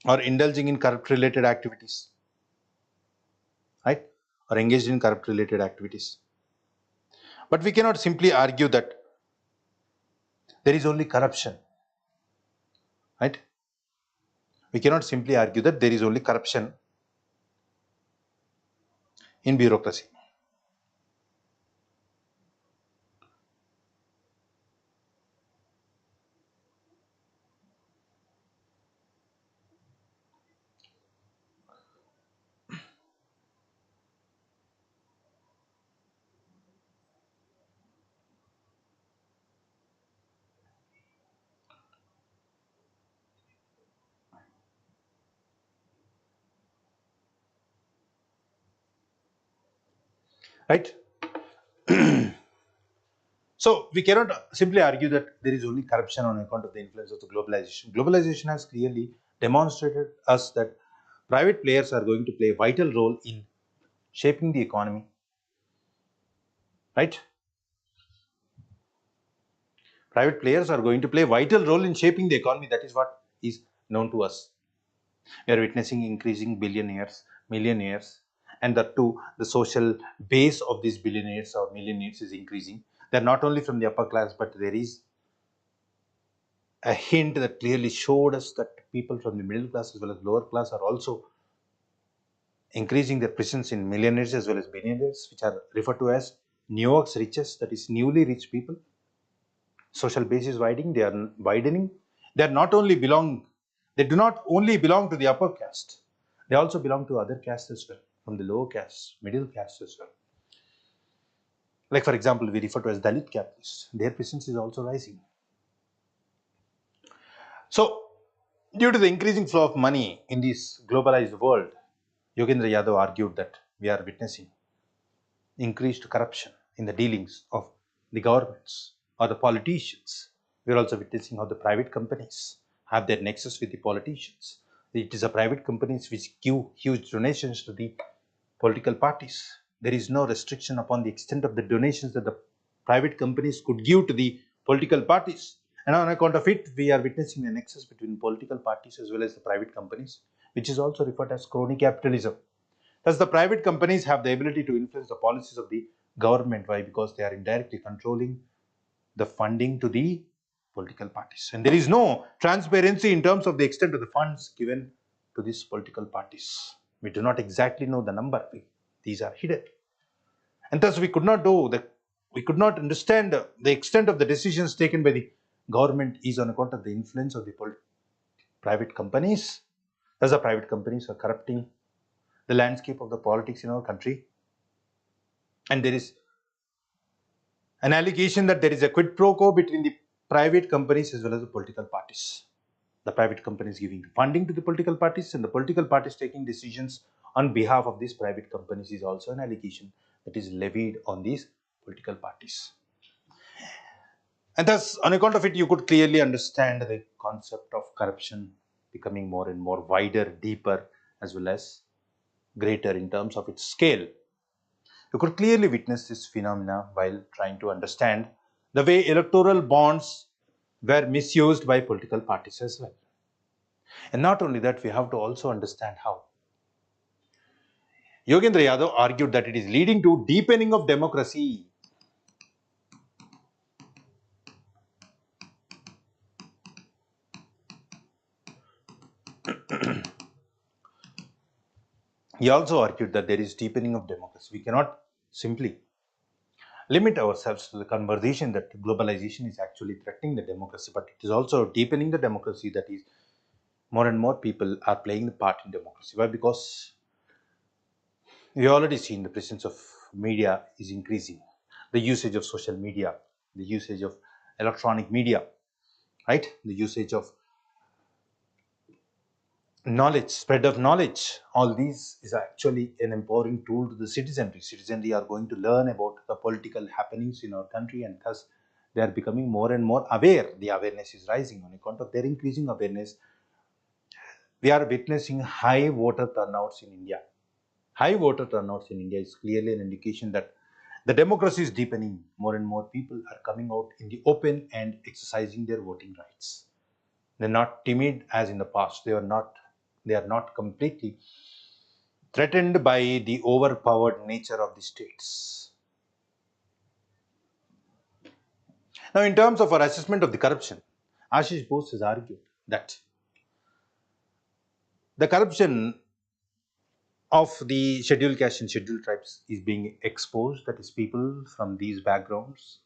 or indulging in corrupt related activities, right? Or engaged in corrupt related activities. But we cannot simply argue that there is only corruption, right? We cannot simply argue that there is only corruption in bureaucracy. Right? So we cannot simply argue that there is only corruption on account of the influence of the globalization. Globalization has clearly demonstrated us that private players are going to play a vital role in shaping the economy. Right? Private players are going to play a vital role in shaping the economy. That is what is known to us. We are witnessing increasing billionaires, millionaires, and that too, the social base of these billionaires or millionaires is increasing. They're not only from the upper class, but there is a hint that clearly showed us that people from the middle class as well as lower class are also increasing their presence in millionaires as well as billionaires, which are referred to as New York's richest, that is newly rich people. Social base is widening. They are widening. They are not only belong. They do not only belong to the upper caste. They also belong to other castes as well, from the lower caste, middle caste as well. Like for example, we refer to as Dalit capitalists. Their presence is also rising. So, due to the increasing flow of money in this globalized world, Yogendra Yadav argued that we are witnessing increased corruption in the dealings of the governments or the politicians. We are also witnessing how the private companies have their nexus with the politicians. It is the private companies which give huge donations to the political parties. There is no restriction upon the extent of the donations that the private companies could give to the political parties. And on account of it, we are witnessing a nexus between political parties as well as the private companies, which is also referred as crony capitalism. Thus, the private companies have the ability to influence the policies of the government. Why? Because they are indirectly controlling the funding to the political parties. And there is no transparency in terms of the extent of the funds given to these political parties. We do not exactly know the number. These are hidden. And thus, we could not understand the extent of the decisions taken by the government is on account of the influence of the private companies. Thus, the private companies are corrupting the landscape of the politics in our country. And there is an allegation that there is a quid pro quo between the private companies as well as the political parties. The private companies giving funding to the political parties and the political parties taking decisions on behalf of these private companies is also an allegation that is levied on these political parties. And thus, on account of it, you could clearly understand the concept of corruption becoming more and more wider, deeper, as well as greater in terms of its scale. You could clearly witness this phenomena while trying to understand the way electoral bonds were misused by political parties as well. And not only that, we have to also understand how. Yogendra Yadav argued that it is leading to deepening of democracy. He also argued that there is deepening of democracy. We cannot simply limit ourselves to the conversation that globalization is actually threatening the democracy, but it is also deepening the democracy. That is, more and more people are playing the part in democracy. Why? Because we already seen the presence of media is increasing. The usage of social media, the usage of electronic media, right? The usage of knowledge, spread of knowledge, all these is actually an empowering tool to the citizenry. Citizenry are going to learn about the political happenings in our country, and thus they are becoming more and more aware. The awareness is rising. On account of their increasing awareness, we are witnessing high voter turnouts in India. High voter turnouts in India is clearly an indication that the democracy is deepening. More and more people are coming out in the open and exercising their voting rights. They're not timid as in the past. They are not completely threatened by the overpowered nature of the states. Now, in terms of our assessment of the corruption, Ashish Bose has argued that the corruption of the scheduled caste and scheduled tribes is being exposed. That is, people from these backgrounds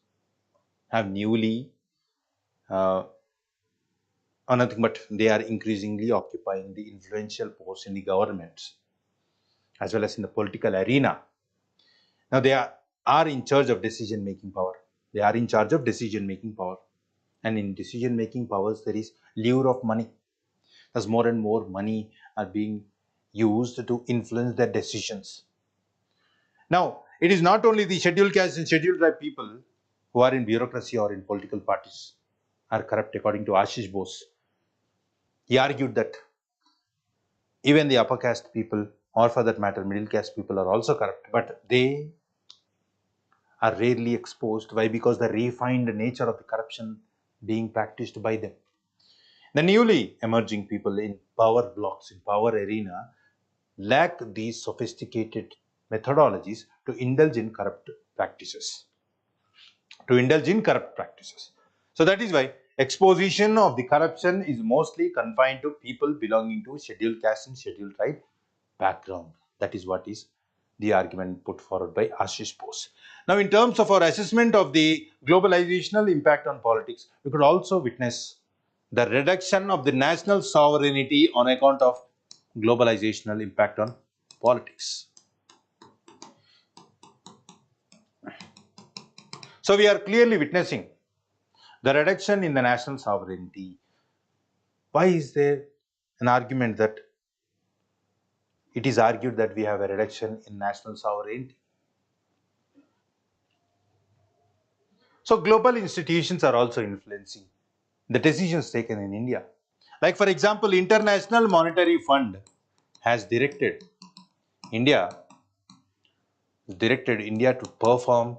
have newly nothing but they are increasingly occupying the influential posts in the government as well as in the political arena. Now they are in charge of decision making power. They are in charge of decision making power. And in decision making powers, there is lure of money. As more and more money are being used to influence their decisions. Now, it is not only the scheduled caste and scheduled tribe people who are in bureaucracy or in political parties are corrupt, according to Ashish Bose. He argued that even the upper caste people, or for that matter, middle caste people, are also corrupt, but they are rarely exposed. Why? Because the refined nature of the corruption being practiced by them. The newly emerging people in power blocks, in power arena, lack these sophisticated methodologies to indulge in corrupt practices. So that is why exposition of the corruption is mostly confined to people belonging to scheduled caste and scheduled tribe background. That is what is the argument put forward by Ashish Bose. Now, in terms of our assessment of the globalizational impact on politics, we could also witness the reduction of the national sovereignty on account of globalizational impact on politics. So, we are clearly witnessing the reduction in the national sovereignty. Why is there an argument that it is argued that we have a reduction in national sovereignty? So global institutions are also influencing the decisions taken in India. Like for example, International Monetary Fund has India directed India to perform,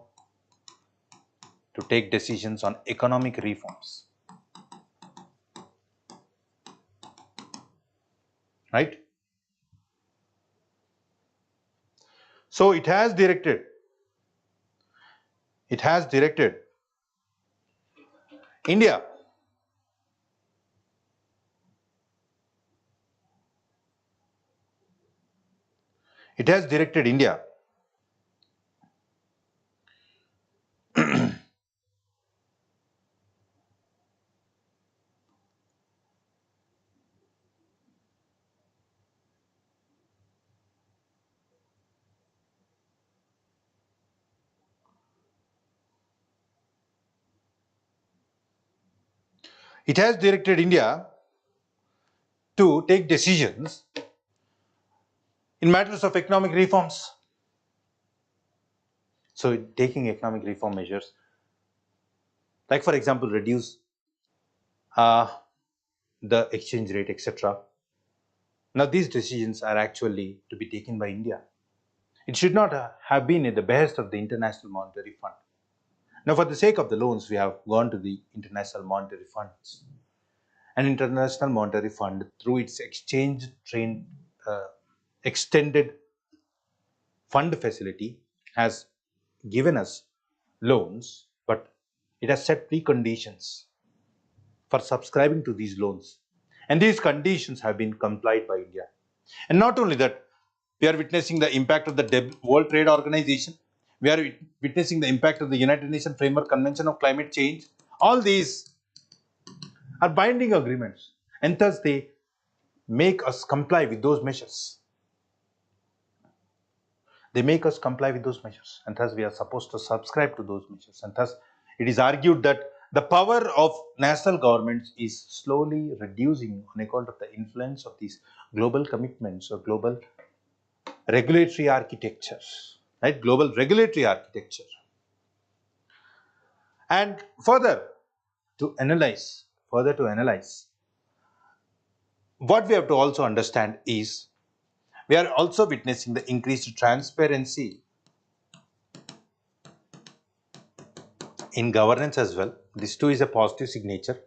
to take decisions on economic reforms. Right? So it has directed India it has directed India it has directed India to take decisions in matters of economic reforms. So taking economic reform measures, like for example, reduce the exchange rate, etc. Now these decisions are actually to be taken by India. It should not have been at the behest of the International Monetary Fund. Now for the sake of the loans, we have gone to the International Monetary Funds. And International Monetary Fund, through its extended fund facility, has given us loans, but it has set preconditions for subscribing to these loans. And these conditions have been complied by India. And not only that, we are witnessing the impact of the World Trade Organization. We are witnessing the impact of the United Nations Framework Convention of Climate Change. All these are binding agreements, and thus they make us comply with those measures. They make us comply with those measures, and thus we are supposed to subscribe to those measures. And thus it is argued that the power of national governments is slowly reducing on account of the influence of these global commitments or global regulatory architecture, right? Global regulatory architecture. And further to analyze, what we have to also understand is we are also witnessing the increased transparency in governance as well. This too is a positive signature.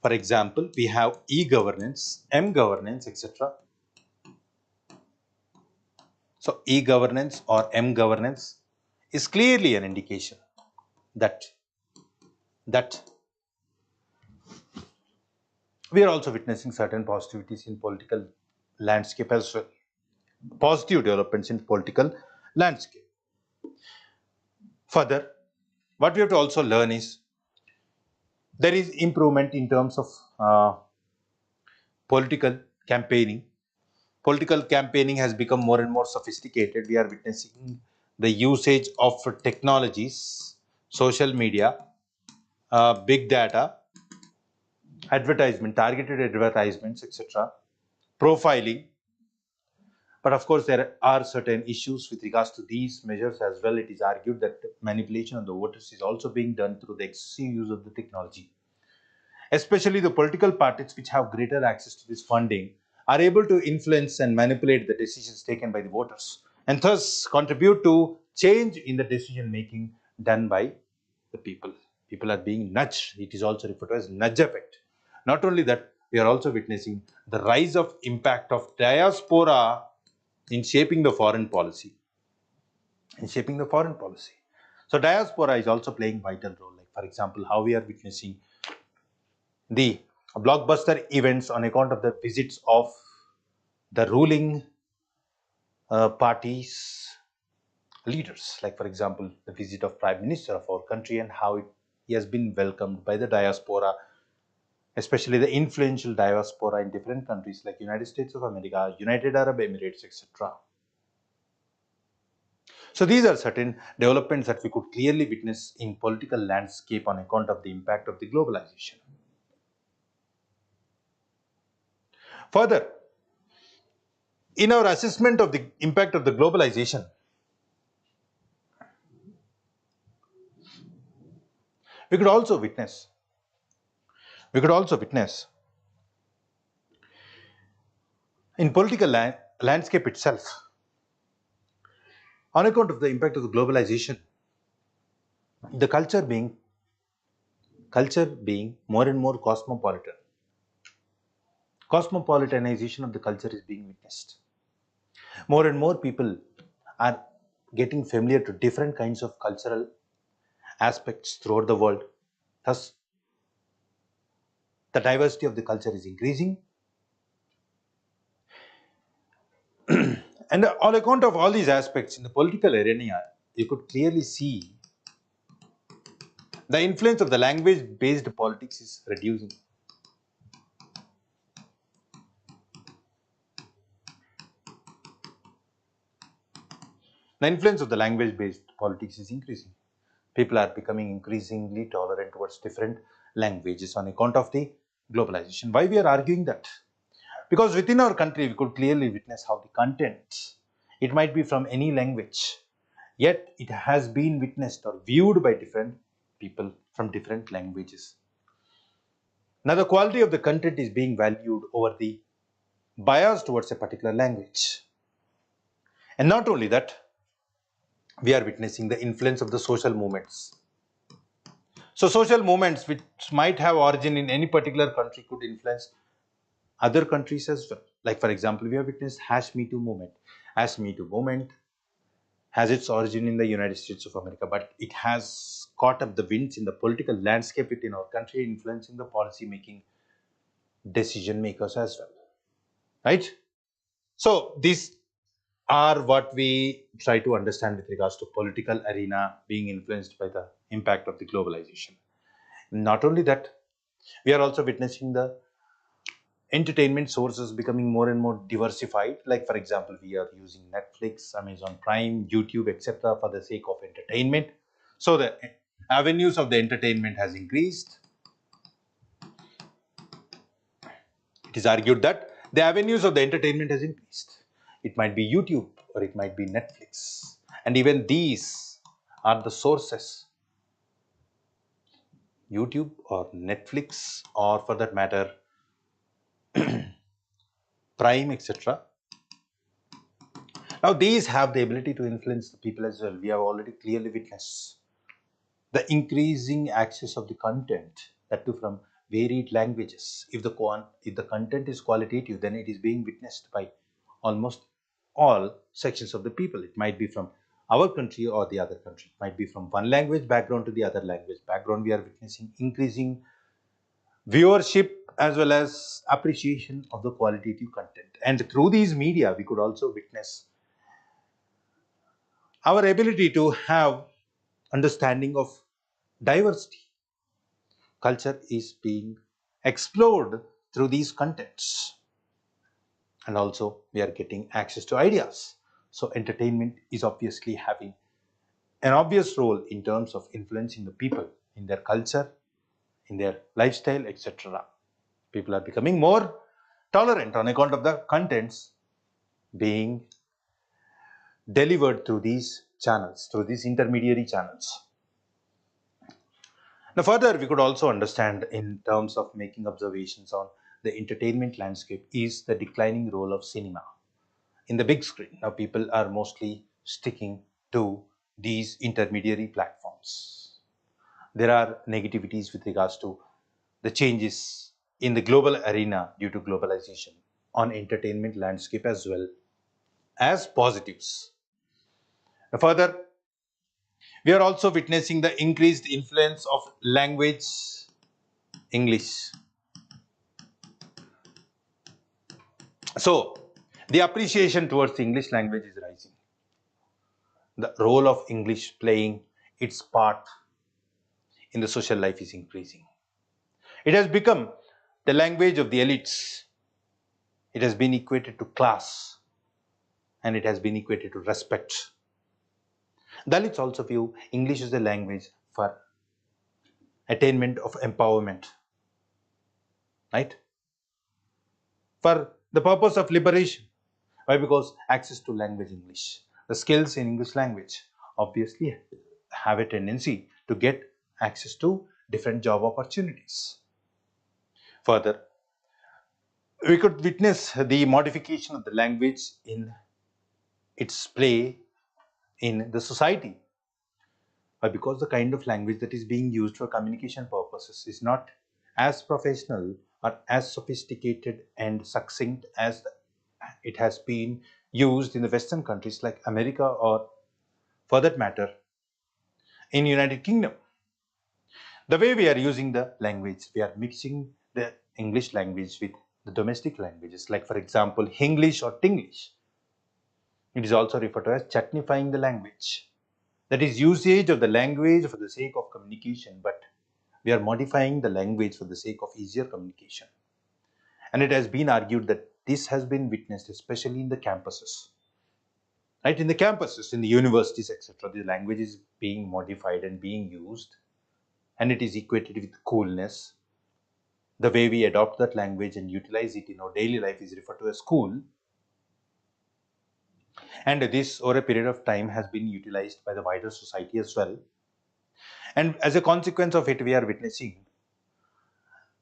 For example, we have e-governance, m-governance, etc. So e-governance or m-governance is clearly an indication that we are also witnessing certain positivities in political landscape as well. Positive developments in political landscape. Further, what we have to also learn is there is improvement in terms of political campaigning. Political campaigning has become more and more sophisticated. We are witnessing the usage of technologies, social media, big data, advertisement, targeted advertisements, etc., profiling. But of course, there are certain issues with regards to these measures as well. It is argued that manipulation of the voters is also being done through the excessive use of the technology. Especially the political parties which have greater access to this funding are able to influence and manipulate the decisions taken by the voters, and thus contribute to change in the decision making done by the people People are being nudged. It is also referred to as nudge effect. Not only that, we are also witnessing the rise of impact of diaspora in shaping the foreign policy. So diaspora is also playing vital role. Like for example, how we are witnessing the blockbuster events on account of the visits of the ruling parties leaders. Like for example, the visit of Prime Minister of our country and how he has been welcomed by the diaspora, especially the influential diaspora in different countries like United States of America, United Arab Emirates, etc. So these are certain developments that we could clearly witness in political landscape on account of the impact of the globalization. Further, in our assessment of the impact of the globalization, we could also witness in political landscape itself, on account of the impact of the globalization, the culture being more and more cosmopolitan. Cosmopolitanization of the culture is being witnessed. More and more people are getting familiar to different kinds of cultural aspects throughout the world. Thus, the diversity of the culture is increasing. And on account of all these aspects in the political arena, you could clearly see the influence of the language-based politics is reducing. The influence of the language-based politics is increasing. People are becoming increasingly tolerant towards different languages on account of the globalization. Why we are arguing that? Because within our country, we could clearly witness how the content, it might be from any language, yet it has been witnessed or viewed by different people from different languages. Now, the quality of the content is being valued over the bias towards a particular language. And not only that, we are witnessing the influence of the social movements. So social movements which might have origin in any particular country could influence other countries as well. Like for example, we have witnessed Hash Me Too movement. Hash Me Too movement has its origin in the United States of America, but it has caught up the winds in the political landscape within our country, influencing the policy making decision makers as well. Right? So these are what we try to understand with regards to political arena being influenced by the impact of the globalization. Not only that, we are also witnessing the entertainment sources becoming more and more diversified. Like for example, we are using Netflix, Amazon Prime, YouTube, etc. for the sake of entertainment. So the avenues of the entertainment has increased. It is argued that the avenues of the entertainment has increased. It might be YouTube or it might be Netflix. And even these are the sources. YouTube or Netflix, or for that matter, Prime, etc. Now, these have the ability to influence the people as well. We have already clearly witnessed the increasing access of the content, that too from varied languages. If the content is qualitative, then it is being witnessed by almost all sections of the people. It might be from our country or the other country. It might be from one language background to the other language background. We are witnessing increasing viewership as well as appreciation of the qualitative content. And through these media, we could also witness our ability to have understanding of diversity. Culture is being explored through these contents, and also we are getting access to ideas. So entertainment is obviously having an obvious role in terms of influencing the people in their culture, in their lifestyle, etc. People are becoming more tolerant on account of the contents being delivered through these channels, through these intermediary channels. Now, further, we could also understand in terms of making observations on the entertainment landscape is the declining role of cinema in the big screen. Now, people are mostly sticking to these intermediary platforms. there are negativities with regards to the changes in the global arena due to globalization on entertainment landscape as well as positives. Further, we are also witnessing the increased influence of language English. So, the appreciation towards the English language is rising. The role of English playing its part in the social life is increasing. It has become the language of the elites. It has been equated to class and it has been equated to respect. Dalits also view English as a language for attainment of empowerment, right? For the purpose of liberation. Why? Because access to language English, the skills in English language obviously have a tendency to get access to different job opportunities. Further, we could witness the modification of the language in its play in the society. Because the kind of language that is being used for communication purposes is not as professional or as sophisticated and succinct as it has been used in the Western countries like America or, for that matter, in United Kingdom. The way we are using the language, we are mixing the English language with the domestic languages, like for example, Hinglish or Tinglish. It is also referred to as chutneyfying the language. That is usage of the language for the sake of communication, but we are modifying the language for the sake of easier communication. And it has been argued that this has been witnessed especially in the campuses. Right, in the campuses, in the universities, etc., the language is being modified and being used, and it is equated with coolness. The way we adopt that language and utilize it in our daily life is referred to as cool. And this, over a period of time, has been utilized by the wider society as well. And as a consequence of it, we are witnessing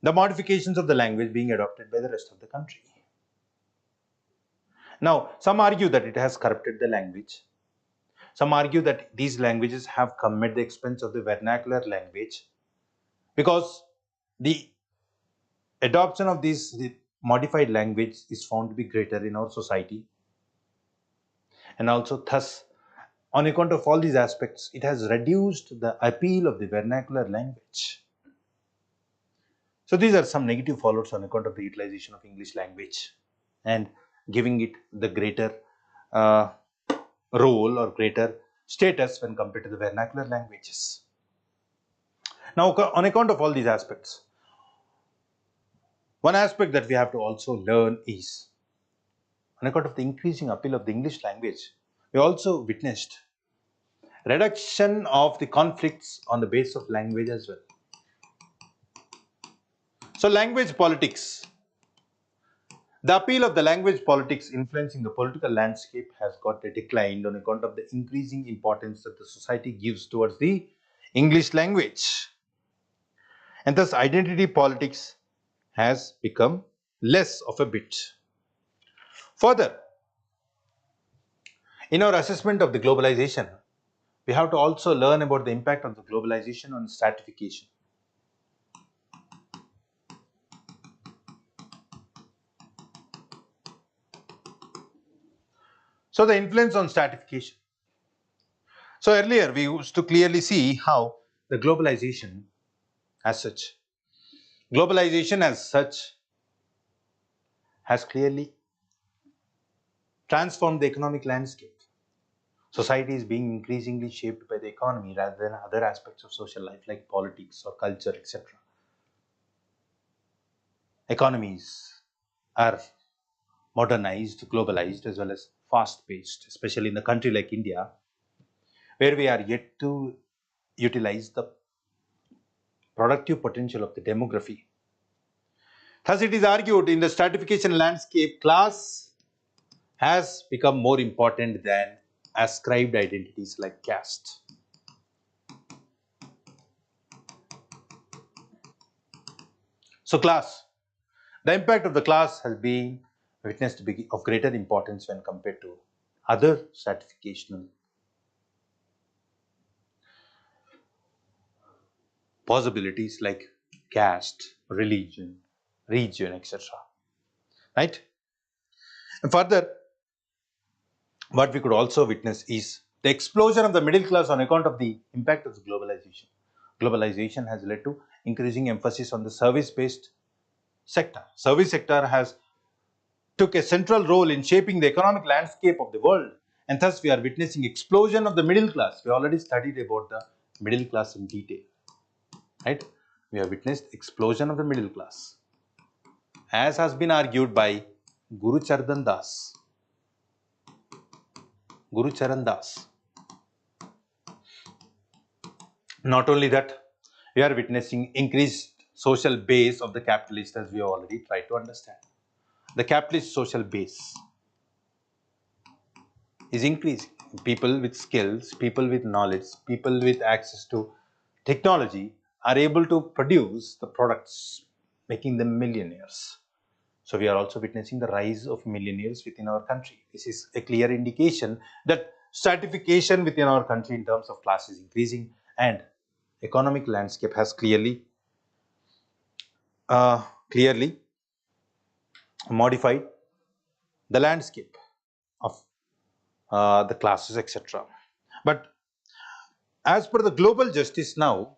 the modifications of the language being adopted by the rest of the country. Now, some argue that it has corrupted the language. Some argue that these languages have come at the expense of the vernacular language, because the adoption of this modified language is found to be greater in our society. And also, thus, on account of all these aspects, it has reduced the appeal of the vernacular language. So these are some negative fallouts on account of the utilization of English language and giving it the greater role or greater status when compared to the vernacular languages. Now, on account of all these aspects, one aspect that we have to also learn is, on account of the increasing appeal of the English language, we also witnessed reduction of the conflicts on the basis of language as well. So language politics, the appeal of the language politics influencing the political landscape has got a decline on account of the increasing importance that the society gives towards the English language. And thus identity politics has become less of a bit. Further, in our assessment of the globalization, we have to also learn about the impact of the globalization on stratification. So the influence on stratification. So earlier we used to clearly see how the globalization as such has clearly transformed the economic landscape. Society is being increasingly shaped by the economy rather than other aspects of social life like politics or culture, etc. Economies are modernized, globalized, as well as fast-paced, especially in a country like India, where we are yet to utilize the productive potential of the demography. Thus, it is argued in the stratification landscape, class has become more important than ascribed identities like caste. So, class, the impact of the class has been witnessed to be of greater importance when compared to other stratificational. possibilities like caste, religion, region, etc. Right? And further, what we could also witness is the explosion of the middle class on account of the impact of globalization. Globalization has led to increasing emphasis on the service-based sector. Service sector has took a central role in shaping the economic landscape of the world, and thus we are witnessing explosion of the middle class. We already studied about the middle class in detail, right? We have witnessed explosion of the middle class, as has been argued by Guru Charan Das. Guru Charan Das. Not only that, we are witnessing increased social base of the capitalist, as we have already tried to understand. The capitalist social base is increasing. People with skills, people with knowledge, people with access to technology are able to produce the products, making them millionaires. So we are also witnessing the rise of millionaires within our country. This is a clear indication that stratification within our country in terms of class is increasing, and economic landscape has clearly modified the landscape of the classes, etc. But as per the global justice now,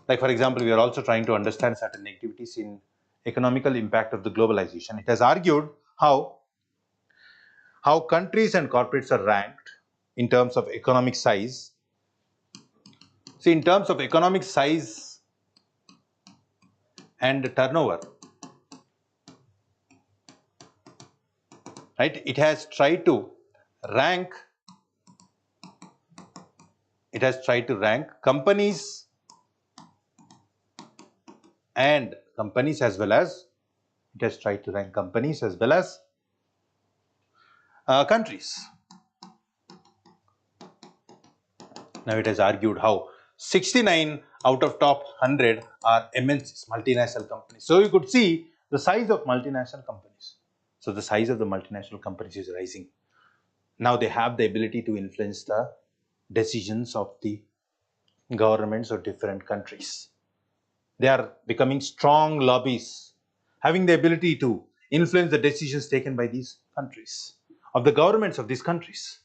like for example, we are also trying to understand certain activities in economical impact of the globalization. It has argued how countries and corporates are ranked in terms of economic size. See, in terms of economic size and turnover, right? It has tried to rank companies as well as countries. Now it has argued how 69 out of top 100 are MNCs, multinational companies. So you could see the size of multinational companies. So the size of the multinational companies is rising. Now they have the ability to influence the decisions of the governments of different countries. They are becoming strong lobbies, having the ability to influence the decisions taken by these countries, of the governments of these countries.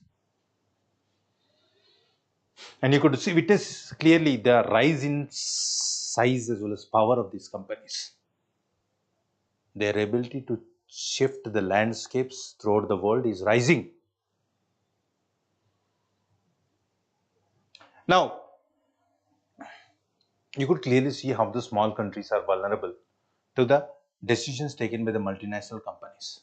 And you could witness clearly the rise in size as well as power of these companies. Their ability to shift the landscapes throughout the world is rising. Now, you could clearly see how the small countries are vulnerable to the decisions taken by the multinational companies.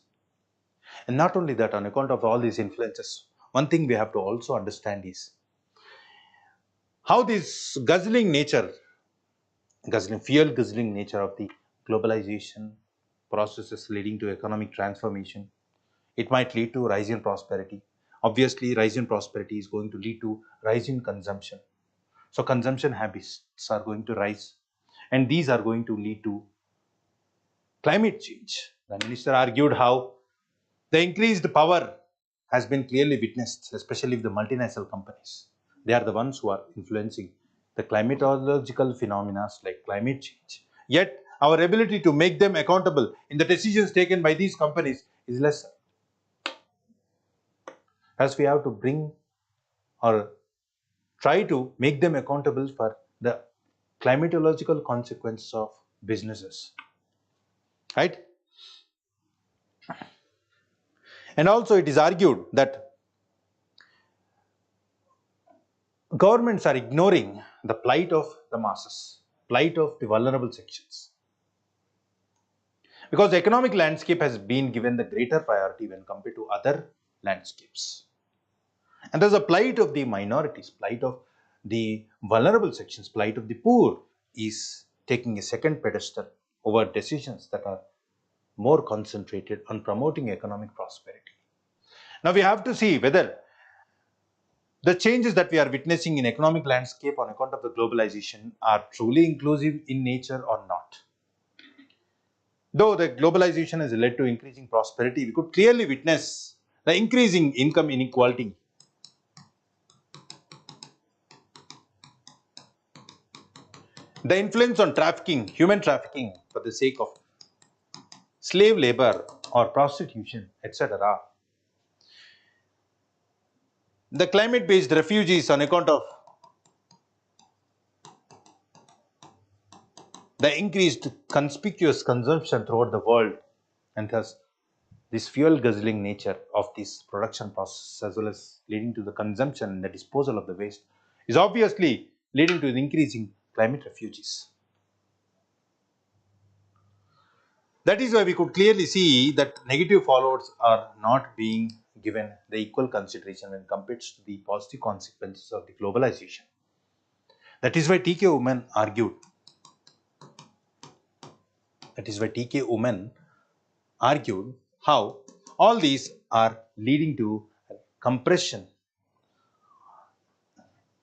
And not only that, on account of all these influences, one thing we have to also understand is how this fuel guzzling nature of the globalization processes leading to economic transformation. It might lead to rise in prosperity. Obviously, rise in prosperity is going to lead to rise in consumption. So consumption habits are going to rise, and these are going to lead to climate change. The minister argued how the increased power has been clearly witnessed, especially with the multinational companies. They are the ones who are influencing the climatological phenomena like climate change. Yet, our ability to make them accountable in the decisions taken by these companies is lesser. As we have to bring or try to make them accountable for the climatological consequences of businesses, right? And also it is argued that governments are ignoring the plight of the masses, plight of the vulnerable sections. Because the economic landscape has been given the greater priority when compared to other landscapes. And there's a plight of the minorities, plight of the vulnerable sections, plight of the poor is taking a second pedestal over decisions that are more concentrated on promoting economic prosperity. Now we have to see whether the changes that we are witnessing in economic landscape on account of the globalization are truly inclusive in nature or not. Though the globalization has led to increasing prosperity, we could clearly witness the increasing income inequality The influence on trafficking, human trafficking for the sake of slave labor or prostitution, etc. The climate-based refugees on account of the increased conspicuous consumption throughout the world, and thus this fuel guzzling nature of this production process, as well as leading to the consumption and the disposal of the waste, is obviously leading to the increasing climate refugees. That is why we could clearly see that negative fallouts are not being given the equal consideration when compared to the positive consequences of the globalization. That is why TK women argued. That is why TK women argued how all these are leading to compression.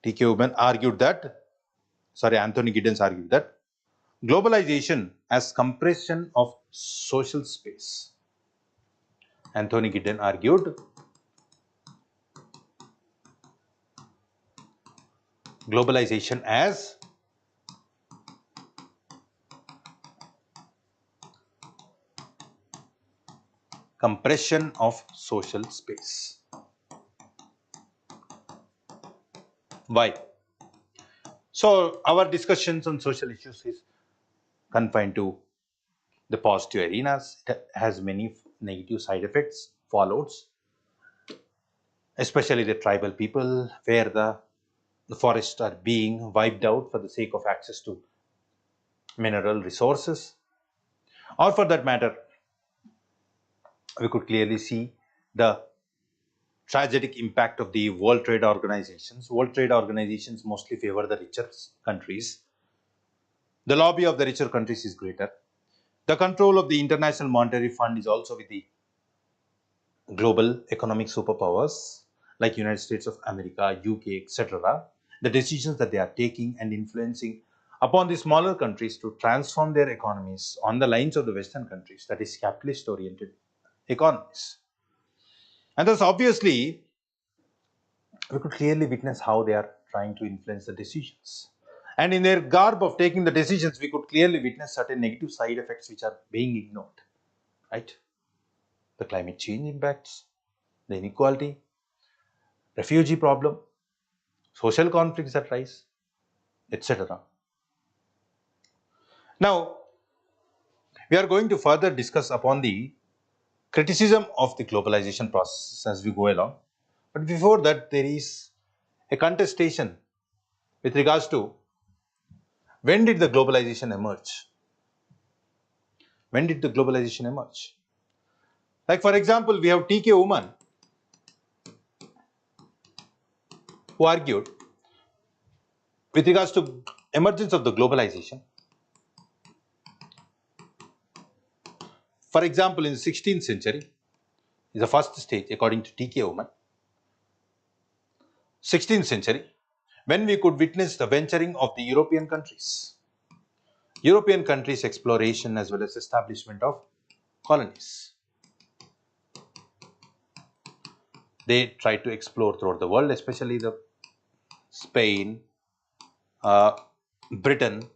TK women argued that, Anthony Giddens argued that globalization as compression of social space. Anthony Giddens argued globalization as compression of social space. Why? So our discussions on social issues is confined to the positive arenas. It has many negative side effects, fallouts, especially the tribal people, where the forests are being wiped out for the sake of access to mineral resources. Or for that matter, we could clearly see the tragic impact of the World Trade Organizations. World Trade Organizations mostly favor the richer countries. The lobby of the richer countries is greater. The control of the International Monetary Fund is also with the global economic superpowers like United States of America, UK, etc. The decisions that they are taking and influencing upon the smaller countries to transform their economies on the lines of the Western countries, that is capitalist-oriented economies. And thus, obviously, we could clearly witness how they are trying to influence the decisions. And in their garb of taking the decisions, we could clearly witness certain negative side effects which are being ignored, right? The climate change impacts, the inequality, refugee problem, social conflicts that rise, etc. Now, we are going to further discuss upon the criticism of the globalization process as we go along. But before that, there is a contestation with regards to when did the globalization emerge? When did the globalization emerge? Like for example, we have TK woman who argued with regards to emergence of the globalization. For example, in the 16th century is the first stage according to TK woman. 16th century, when we could witness the venturing of the European countries. European countries' exploration as well as establishment of colonies. They tried to explore throughout the world, especially the Spain, Britain,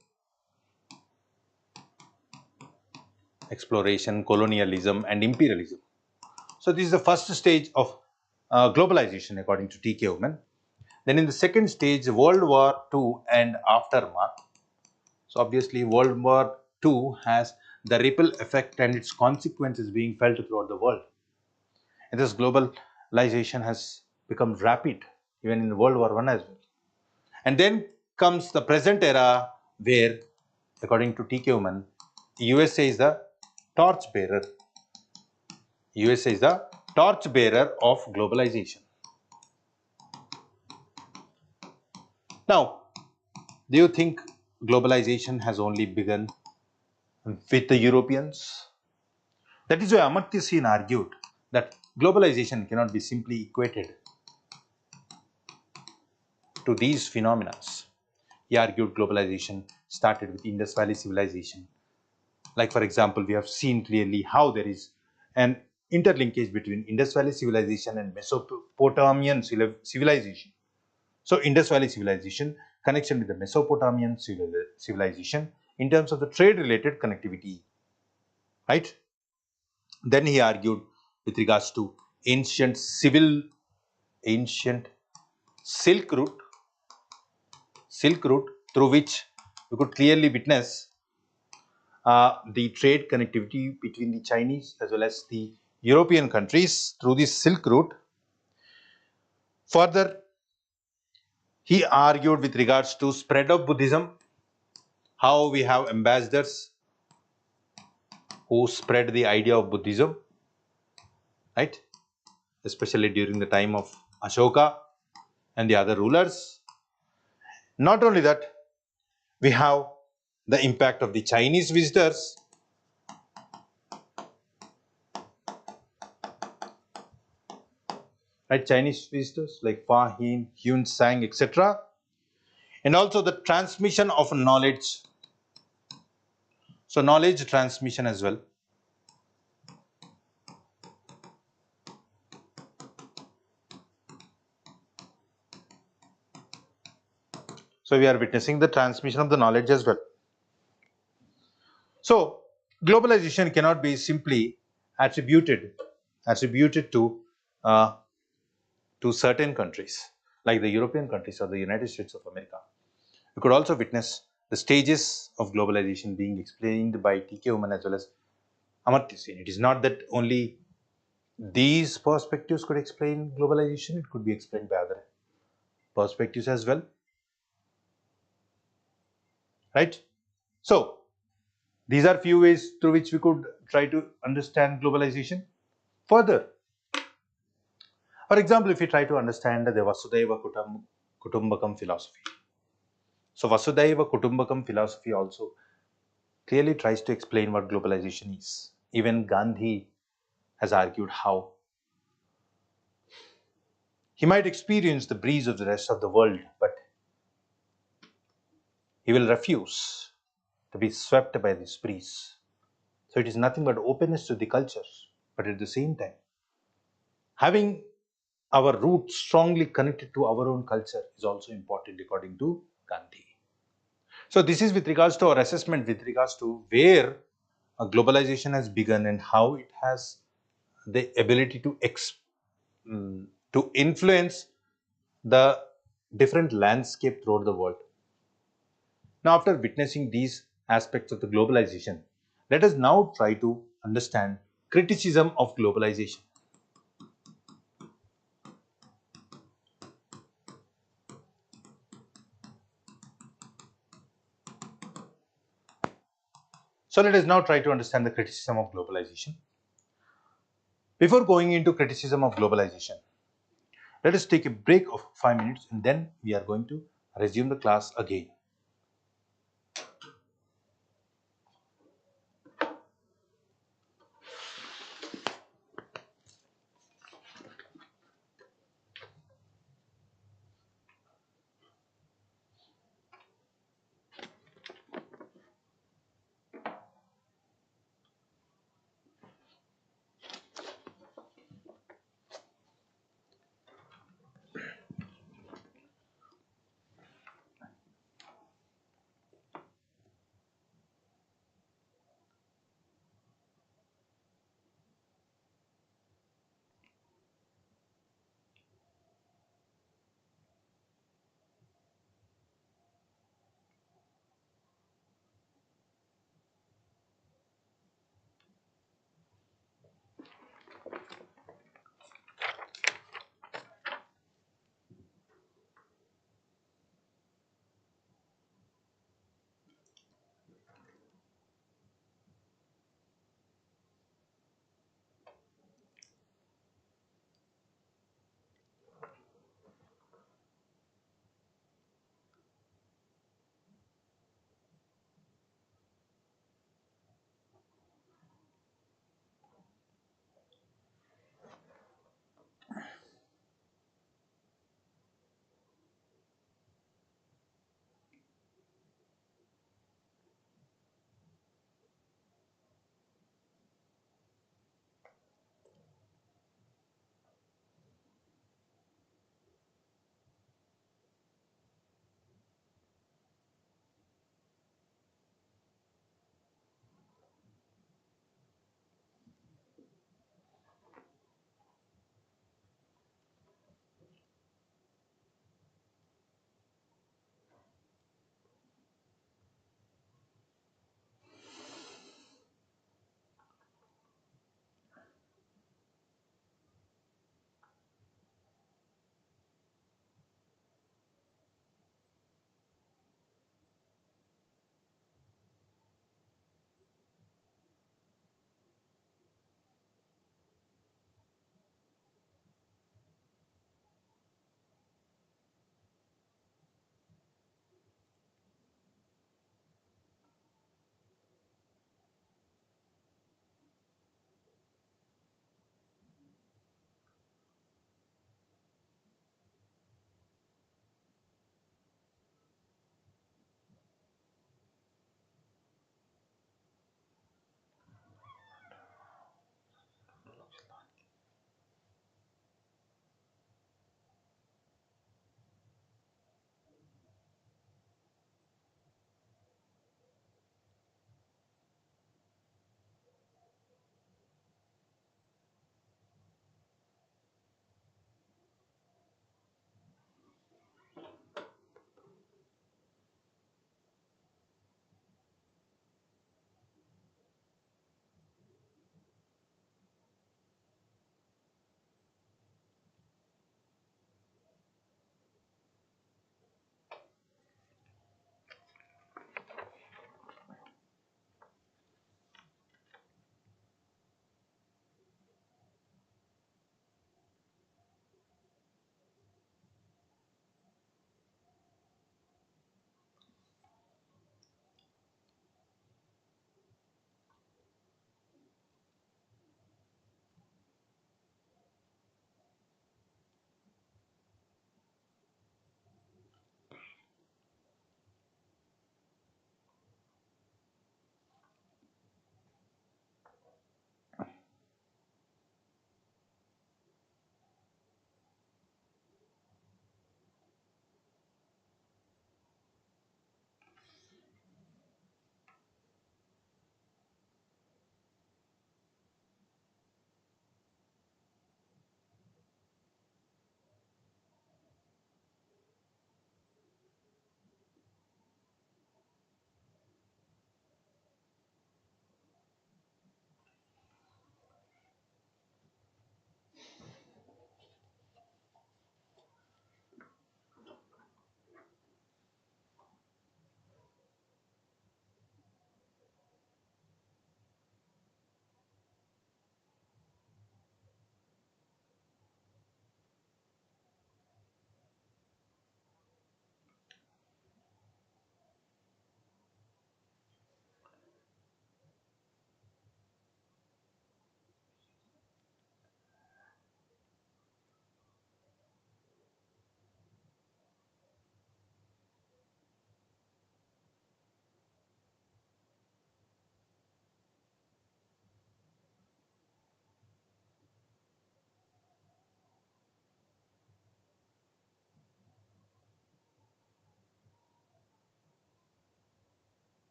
exploration, colonialism and imperialism. So this is the first stage of globalization according to TK woman. Then in the second stage, World War II and aftermath. So obviously World War II has the ripple effect and its consequences being felt throughout the world. And this globalization has become rapid even in World War I as well. And then comes the present era where, according to TK woman, USA is the torchbearer. USA is the torchbearer of globalization. Now, do you think globalization has only begun with the Europeans? That is why Amartya Sen argued that globalization cannot be simply equated to these phenomena. He argued globalization started with Indus Valley civilization. Like for example, we have seen clearly how there is an interlinkage between Indus Valley civilization and Mesopotamian civilization. So Indus Valley civilization connection with the Mesopotamian civilization in terms of the trade-related connectivity, right? Then he argued with regards to ancient Silk Route through which we could clearly witness the trade connectivity between the Chinese as well as the European countries through this Silk Route. Further, he argued with regards to spread of Buddhism, how we have ambassadors who spread the idea of Buddhism, right? Especially during the time of Ashoka and the other rulers. Not only that, we have the impact of the Chinese visitors, right? Chinese visitors like Fa Hin, Hyun Sang, etc. And also the transmission of knowledge. So knowledge transmission as well. So we are witnessing the transmission of the knowledge as well. So globalization cannot be simply attributed to certain countries like the European countries or the United States of America. We could also witness the stages of globalization being explained by T.K. Oman as well as Amartya Sen. It is not that only these perspectives could explain globalization, it could be explained by other perspectives as well, right? So these are few ways through which we could try to understand globalization. Further, for example, if we try to understand the Vasudhaiva Kutumbakam philosophy. So Vasudhaiva Kutumbakam philosophy also clearly tries to explain what globalization is. Even Gandhi has argued how he might experience the breeze of the rest of the world, but he will refuse to be swept by this breeze. So it is nothing but openness to the culture, but at the same time, having our roots strongly connected to our own culture is also important according to Gandhi. So this is with regards to our assessment with regards to where globalization has begun and how it has the ability to influence the different landscape throughout the world. Now, after witnessing these aspects of the globalization, let us now try to understand criticism of globalization. So let us now try to understand the criticism of globalization. Before going into criticism of globalization, let us take a break of 5 minutes and then we are going to resume the class again.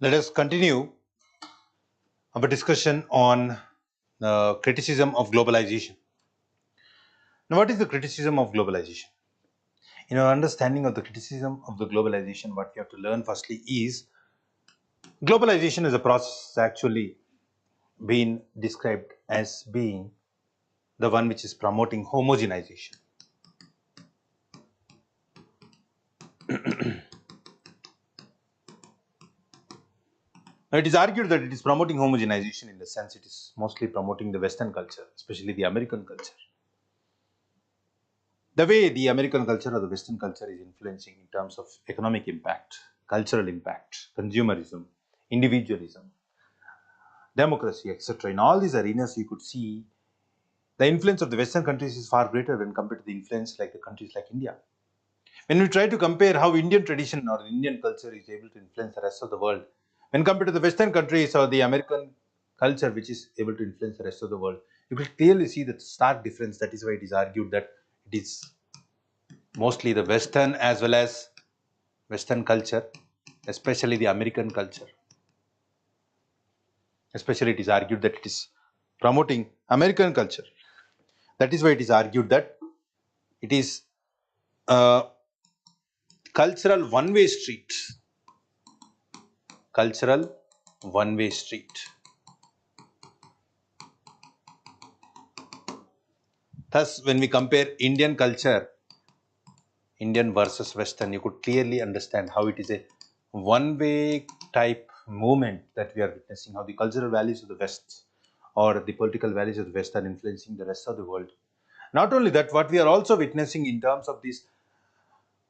Let us continue our discussion on criticism of globalization. Now, what is the criticism of globalization? In our understanding of the criticism of the globalization, what we have to learn firstly is globalization is a process actually been described as being the one which is promoting homogenization. Now, it is argued that it is promoting homogenization in the sense it is mostly promoting the Western culture, especially the American culture. The way the American culture or the Western culture is influencing in terms of economic impact, cultural impact, consumerism, individualism, democracy, etc. In all these arenas, you could see the influence of the Western countries is far greater when compared to the influence like the countries like India. When we try to compare how Indian tradition or Indian culture is able to influence the rest of the world, when compared to the Western countries or the American culture which is able to influence the rest of the world, you will clearly see the stark difference. That is why it is argued that it is mostly the Western as well as Western culture, especially the American culture. Especially it is argued that it is promoting American culture. That is why it is argued that it is a cultural one-way street. Cultural one-way street. Thus, when we compare Indian culture, Indian versus Western, you could clearly understand how it is a one-way type movement that we are witnessing, how the cultural values of the West or the political values of the West are influencing the rest of the world. Not only that, what we are also witnessing in terms of this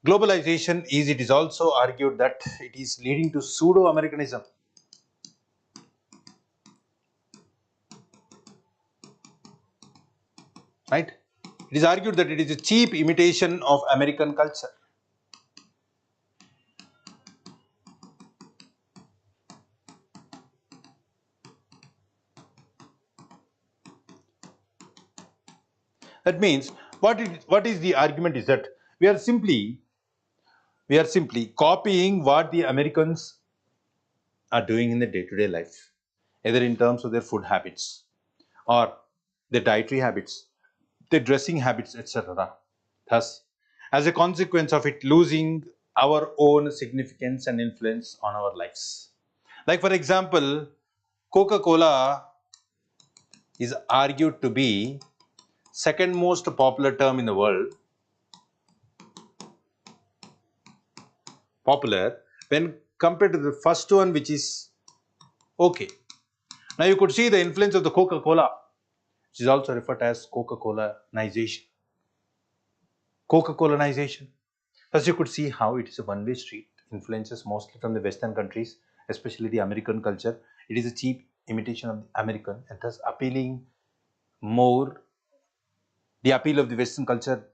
globalization is it is also argued that it is leading to pseudo-Americanism. Right? It is argued that it is a cheap imitation of American culture. That means what is the argument is that we are simply copying what the Americans are doing in the day-to-day life, either in terms of their food habits or their dietary habits, their dressing habits, etc. Thus, as a consequence of it losing our own significance and influence on our lives. Like for example, Coca-Cola is argued to be second most popular term in the world, popular when compared to the first one which is okay. Now you could see the influence of the Coca-Cola, which is also referred to as Coca-Colanization. Coca-Colanization. Thus you could see how it is a one-way street, influences mostly from the Western countries, especially the American culture. It is a cheap imitation of the American and thus appealing more. The appeal of the Western culture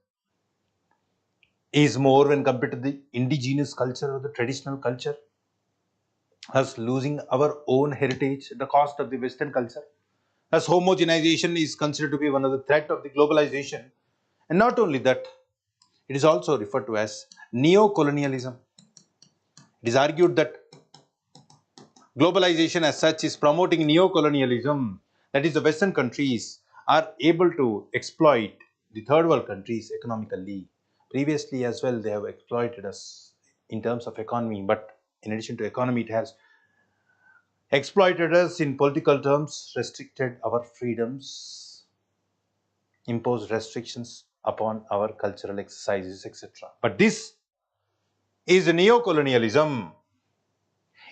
is more when compared to the indigenous culture or the traditional culture, thus losing our own heritage at the cost of the Western culture. Thus homogenization is considered to be one of the threat of the globalization. And not only that, it is also referred to as neo-colonialism. It is argued that globalization as such is promoting neo-colonialism. That is, the Western countries are able to exploit the third world countries economically. Previously as well, they have exploited us in terms of economy, but in addition to economy, it has exploited us in political terms, restricted our freedoms, imposed restrictions upon our cultural exercises, etc. But this is neo-colonialism.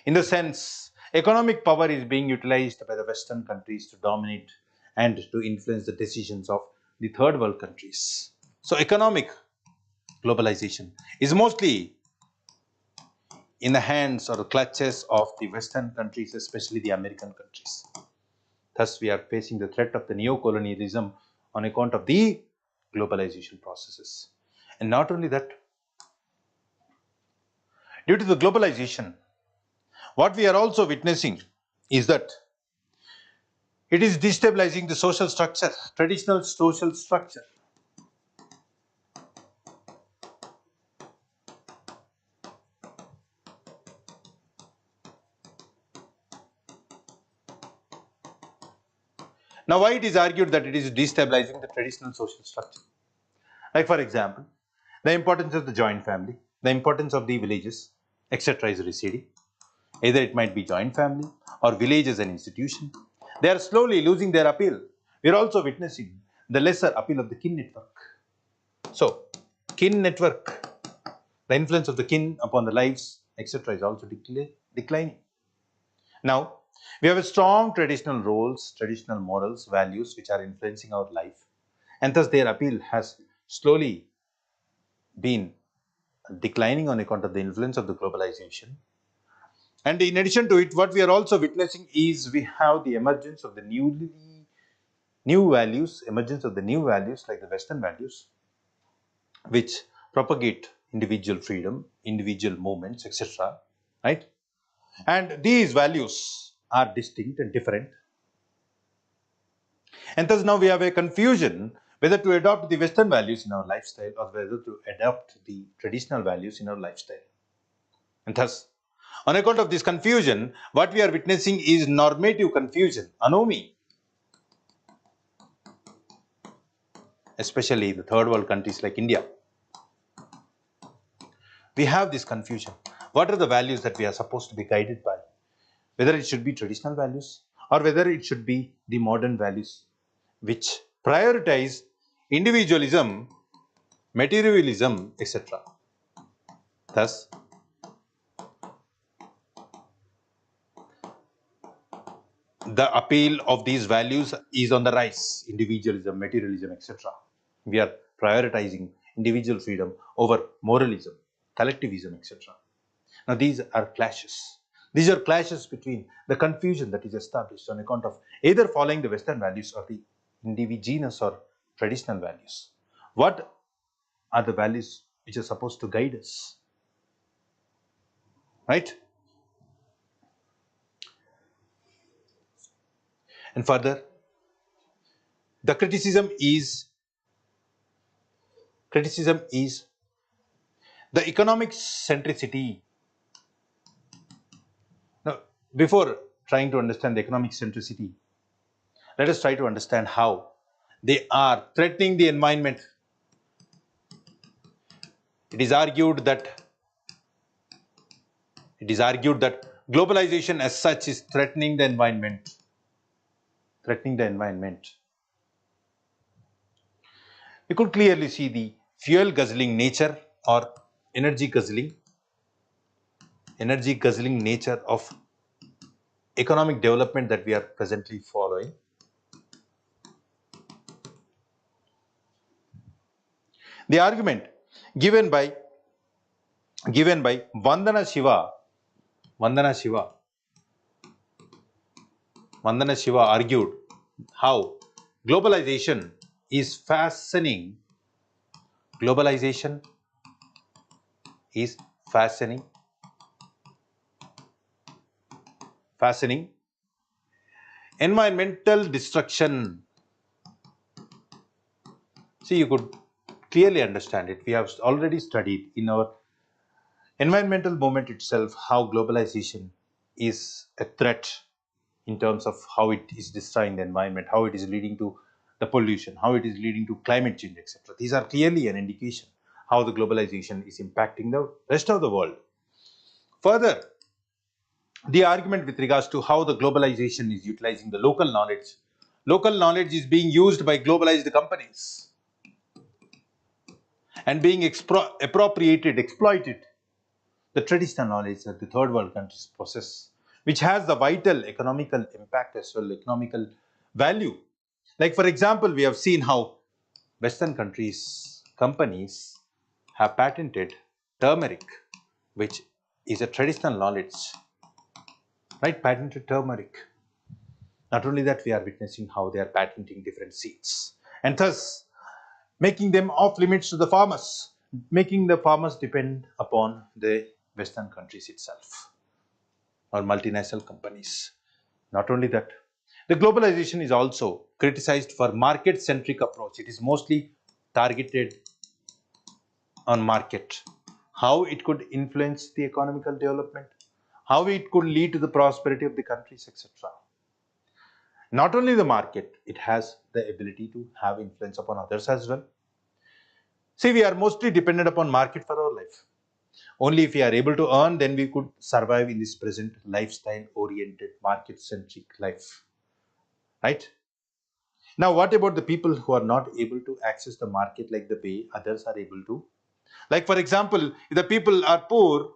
In the sense, economic power is being utilized by the Western countries to dominate and to influence the decisions of the third world countries. So economic globalization is mostly in the hands or the clutches of the Western countries, especially the American countries. Thus, we are facing the threat of the neo-colonialism on account of the globalization processes. And not only that, due to the globalization, what we are also witnessing is that it is destabilizing the social structure, traditional social structure. Now, why it is argued that it is destabilizing the traditional social structure? Like, for example, the importance of the joint family, the importance of the villages, etc. is receding. Either it might be joint family or village as an institution. They are slowly losing their appeal. We are also witnessing the lesser appeal of the kin network. So, kin network, the influence of the kin upon the lives, etc. is also declining. Now, we have a strong traditional roles, traditional morals, values which are influencing our life, and thus their appeal has slowly been declining on account of the influence of the globalization. And in addition to it, what we are also witnessing is we have the emergence of the new values, emergence of the new values like the Western values, which propagate individual freedom, individual movements, etc. Right? And these values are distinct and different. And thus now we have a confusion whether to adopt the Western values in our lifestyle or whether to adopt the traditional values in our lifestyle. And thus, on account of this confusion, what we are witnessing is normative confusion, anomy, especially the third world countries like India. We have this confusion. What are the values that we are supposed to be guided by? Whether it should be traditional values or whether it should be the modern values, which prioritize individualism, materialism, etc. Thus, the appeal of these values is on the rise, individualism, materialism, etc. We are prioritizing individual freedom over moralism, collectivism, etc. Now, these are clashes. These are clashes between the confusion that is established on account of either following the Western values or the indigenous or traditional values. What are the values which are supposed to guide us? Right? And further, the criticism is the economic centricity. Now, before trying to understand the economic centricity, let us try to understand how they are threatening the environment. It is argued that globalization as such is threatening the environment. Threatening the environment. We could clearly see the fuel guzzling nature or energy guzzling nature of economic development that we are presently following. The argument given by Vandana Shiva argued how globalization is fastening globalization is fastening environmental destruction. See, you could clearly understand it. We have already studied in our environmental movement itself how globalization is a threat in terms of how it is destroying the environment, how it is leading to the pollution, how it is leading to climate change, etc. These are clearly an indication how the globalization is impacting the rest of the world. Further, the argument with regards to how the globalization is utilizing the local knowledge. Local knowledge is being used by globalized companies and being exploited. The traditional knowledge that the third world countries possess, which has the vital economical impact as well, economical value. Like, for example, we have seen how Western countries, companies have patented turmeric, which is a traditional knowledge, right? Patented turmeric. Not only that, we are witnessing how they are patenting different seeds and thus making them off limits to the farmers, making the farmers depend upon the Western countries itself or multinational companies. Not only that, the globalization is also criticized for market-centric approach. It is mostly targeted on market, how it could influence the economical development, how it could lead to the prosperity of the countries, etc. Not only the market, it has the ability to have influence upon others as well. See, we are mostly dependent upon market for our life. Only if we are able to earn, then we could survive in this present lifestyle-oriented, market-centric life, right? Now, what about the people who are not able to access the market like the way others are able to? Like, for example, if the people are poor,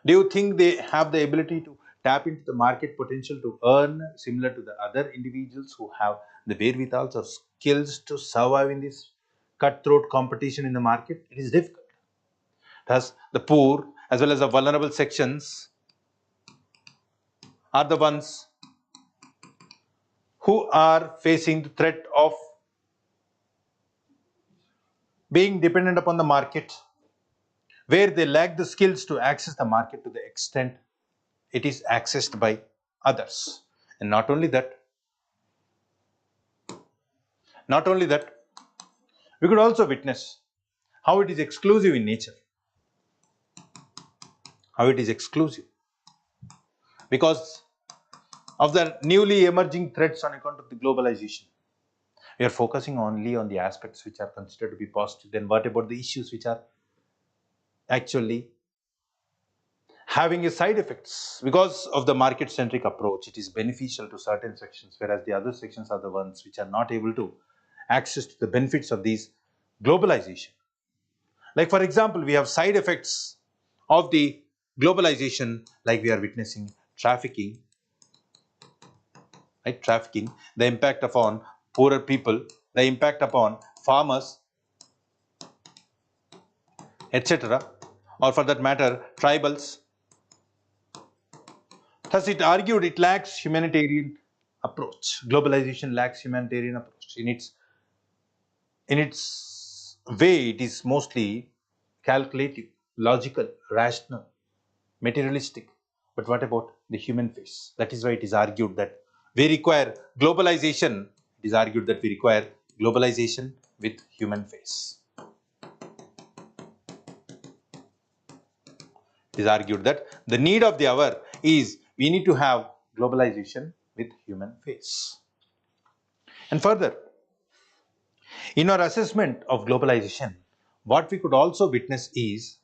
do you think they have the ability to tap into the market potential to earn similar to the other individuals who have the wherewithals or skills to survive in this cutthroat competition in the market? It is difficult. Thus, the poor as well as the vulnerable sections are the ones who are facing the threat of being dependent upon the market, where they lack the skills to access the market to the extent it is accessed by others. And not only that, we could also witness how it is exclusive in nature, how it is exclusive because of the newly emerging threats on account of the globalization. We are focusing only on the aspects which are considered to be positive. Then what about the issues which are actually having a side effects? Because of the market centric approach, it is beneficial to certain sections, whereas the other sections are the ones which are not able to access to the benefits of these globalization. Like, for example, we have side effects of the globalization, like we are witnessing trafficking, right? Trafficking, the impact upon poorer people, the impact upon farmers, etc., or for that matter, tribals. Thus, it argued it lacks humanitarian approach. Globalization lacks humanitarian approach. In its way, it is mostly calculative, logical, rational, materialistic. But what about the human face? That is why it is argued that we require globalization. It is argued that we require globalization with human face. It is argued that the need of the hour is we need to have globalization with human face. And further, in our assessment of globalization, what we could also witness is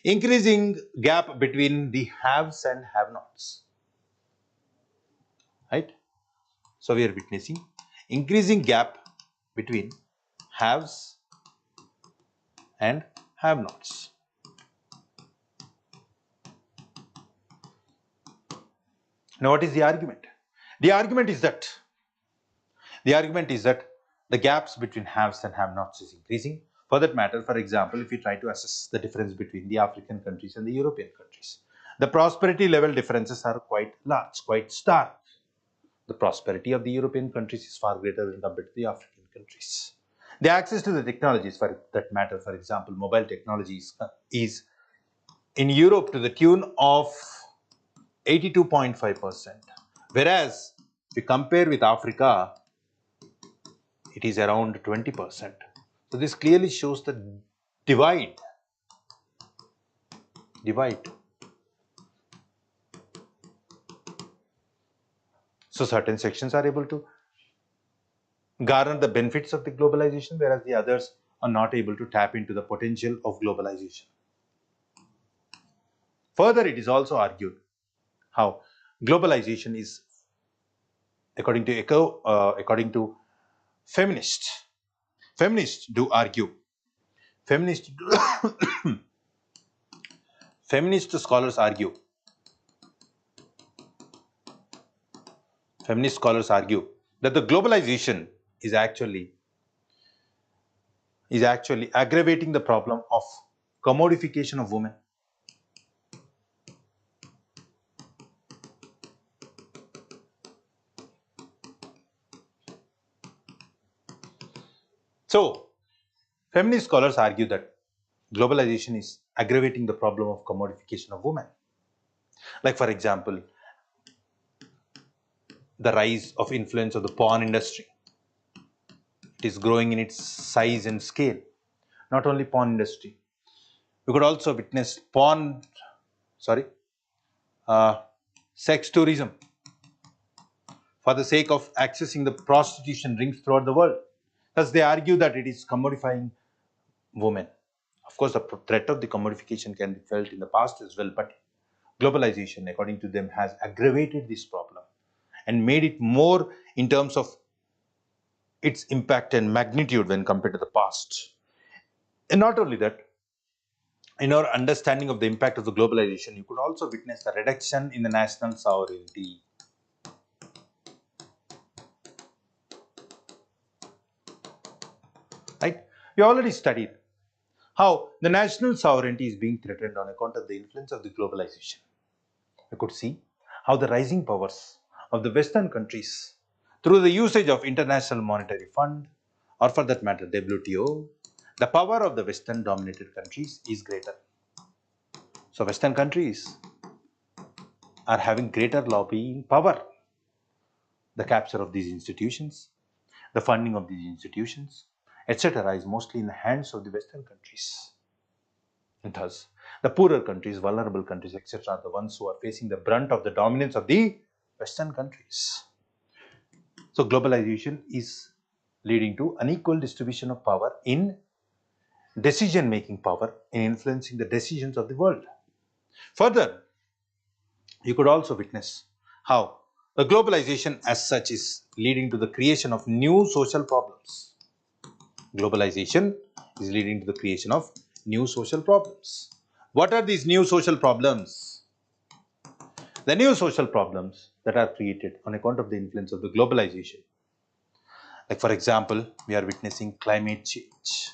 increasing gap between the haves and have-nots, right? So we are witnessing increasing gap between haves and have-nots. Now, what is the argument? The argument is that the gaps between haves and have-nots is increasing. For that matter, for example, if we try to assess the difference between the African countries and the European countries, the prosperity level differences are quite large, quite stark. The prosperity of the European countries is far greater than compared to the African countries. The access to the technologies, for that matter, for example, mobile technologies is in Europe to the tune of 82.5%, whereas if we compare with Africa, it is around 20%. So this clearly shows the divide. So certain sections are able to garner the benefits of the globalization, whereas the others are not able to tap into the potential of globalization. Further, it is also argued how globalization is, according to feminists do argue, feminist feminist scholars argue that the globalization is actually aggravating the problem of commodification of women. So, feminist scholars argue that globalization is aggravating the problem of commodification of women. Like, for example, the rise of influence of the porn industry. It is growing in its size and scale. Not only porn industry, we could also witness uh, sex tourism for the sake of accessing the prostitution rings throughout the world. Thus, they argue that it is commodifying women. Of course, the threat of the commodification can be felt in the past as well, but globalization, according to them, has aggravated this problem and made it more in terms of its impact and magnitude when compared to the past. And not only that, in our understanding of the impact of the globalization, you could also witness the reduction in the national sovereignty. Right? We already studied how the national sovereignty is being threatened on account of the influence of the globalization. We could see how the rising powers of the Western countries through the usage of International Monetary Fund, or for that matter WTO, the power of the Western dominated countries is greater. So Western countries are having greater lobbying power. The capture of these institutions, the funding of these institutions, etc., is mostly in the hands of the Western countries. And thus, the poorer countries, vulnerable countries, etc., are the ones who are facing the brunt of the dominance of the Western countries. So, globalization is leading to unequal distribution of power in decision making power in influencing the decisions of the world. Further, you could also witness how the globalization as such is leading to the creation of new social problems. Globalization is leading to the creation of new social problems. What are these new social problems? The new social problems that are created on account of the influence of the globalization. Like for example, we are witnessing climate change,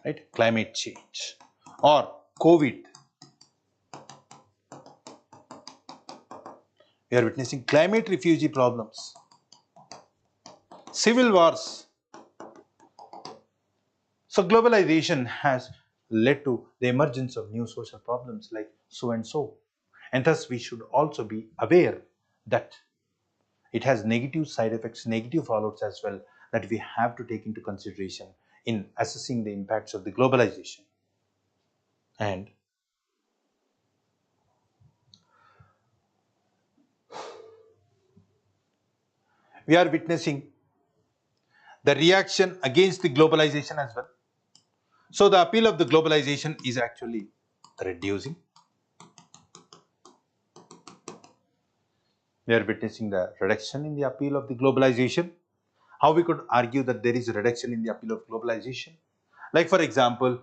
right? Climate change or COVID. We are witnessing climate refugee problems, civil wars. So globalization has led to the emergence of new social problems like so and so. And thus we should also be aware that it has negative side effects, negative fallouts as well, that we have to take into consideration in assessing the impacts of the globalization. And we are witnessing the reaction against the globalization as well. So the appeal of the globalization is actually reducing. We are witnessing the reduction in the appeal of the globalization. How we could argue that there is a reduction in the appeal of globalization? Like for example,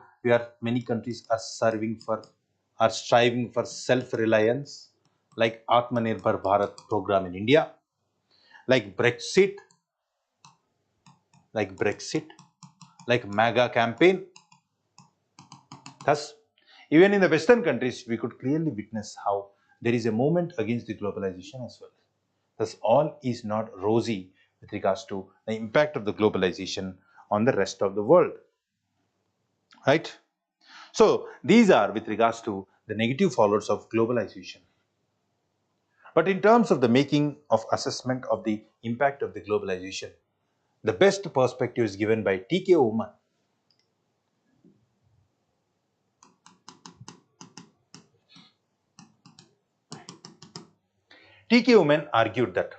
many countries are striving for self-reliance, like Atmanirbhar Bharat program in India, like Brexit, like Brexit, like MAGA campaign. Thus, even in the Western countries, we could clearly witness how there is a movement against the globalization as well. Thus, all is not rosy with regards to the impact of the globalization on the rest of the world. Right? So, these are with regards to the negative fallouts of globalization. But in terms of the making of assessment of the impact of the globalization, the best perspective is given by T.K. Uman. T.K. Uman argued that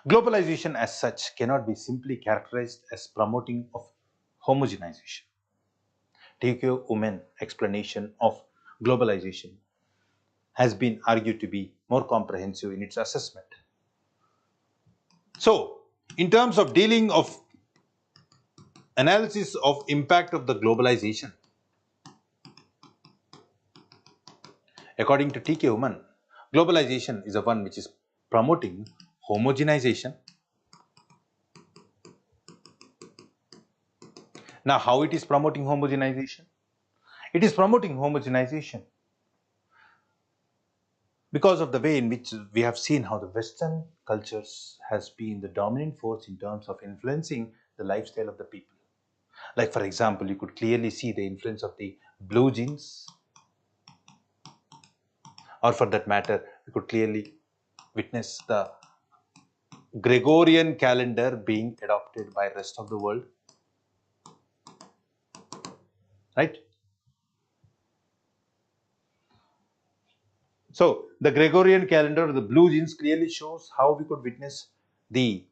globalization as such cannot be simply characterized as promoting of homogenization. T.K. Uman's explanation of globalization has been argued to be more comprehensive in its assessment. So, in terms of dealing of analysis of impact of the globalization, according to T.K. Uman, globalization is the one which is promoting homogenization. Now, how it is promoting homogenization? It is promoting homogenization because of the way in which we have seen how the Western cultures has been the dominant force in terms of influencing the lifestyle of the people. Like for example, you could clearly see the influence of the blue jeans, or for that matter, you could clearly witness the Gregorian calendar being adopted by the rest of the world. Right? So the Gregorian calendar, the blue jeans, clearly shows how we could witness the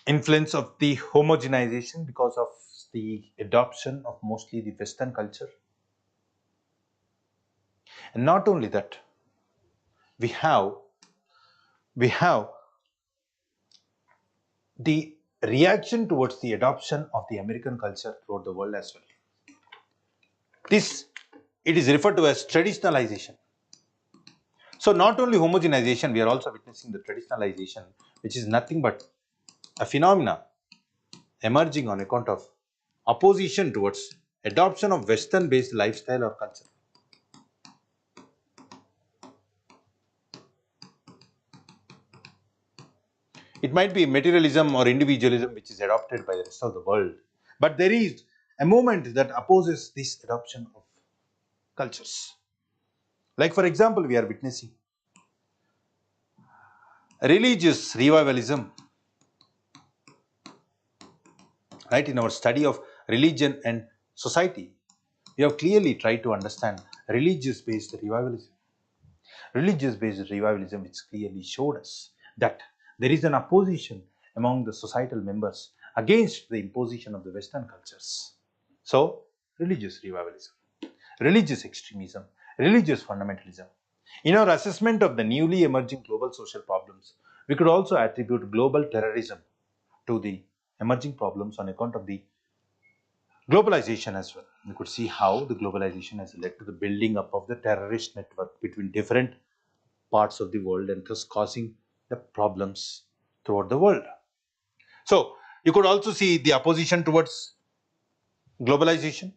influence of the homogenization because of the adoption of mostly the Western culture. And not only that, we have we have the reaction towards the adoption of the American culture throughout the world as well. This, it is referred to as traditionalization. So not only homogenization, we are also witnessing the traditionalization, which is nothing but a phenomena emerging on account of opposition towards adoption of Western based lifestyle or culture. It might be materialism or individualism which is adopted by the rest of the world, but there is a movement that opposes this adoption of cultures. Like, for example, we are witnessing religious revivalism, right? In our study of religion and society, we have clearly tried to understand religious based revivalism. Religious based revivalism, which clearly showed us that there is an opposition among the societal members against the imposition of the Western cultures. So, religious revivalism, religious extremism, religious fundamentalism. In our assessment of the newly emerging global social problems, we could also attribute global terrorism to the emerging problems on account of the globalization as well. We could see how the globalization has led to the building up of the terrorist network between different parts of the world and thus causing the problems throughout the world. So, you could also see the opposition towards globalization,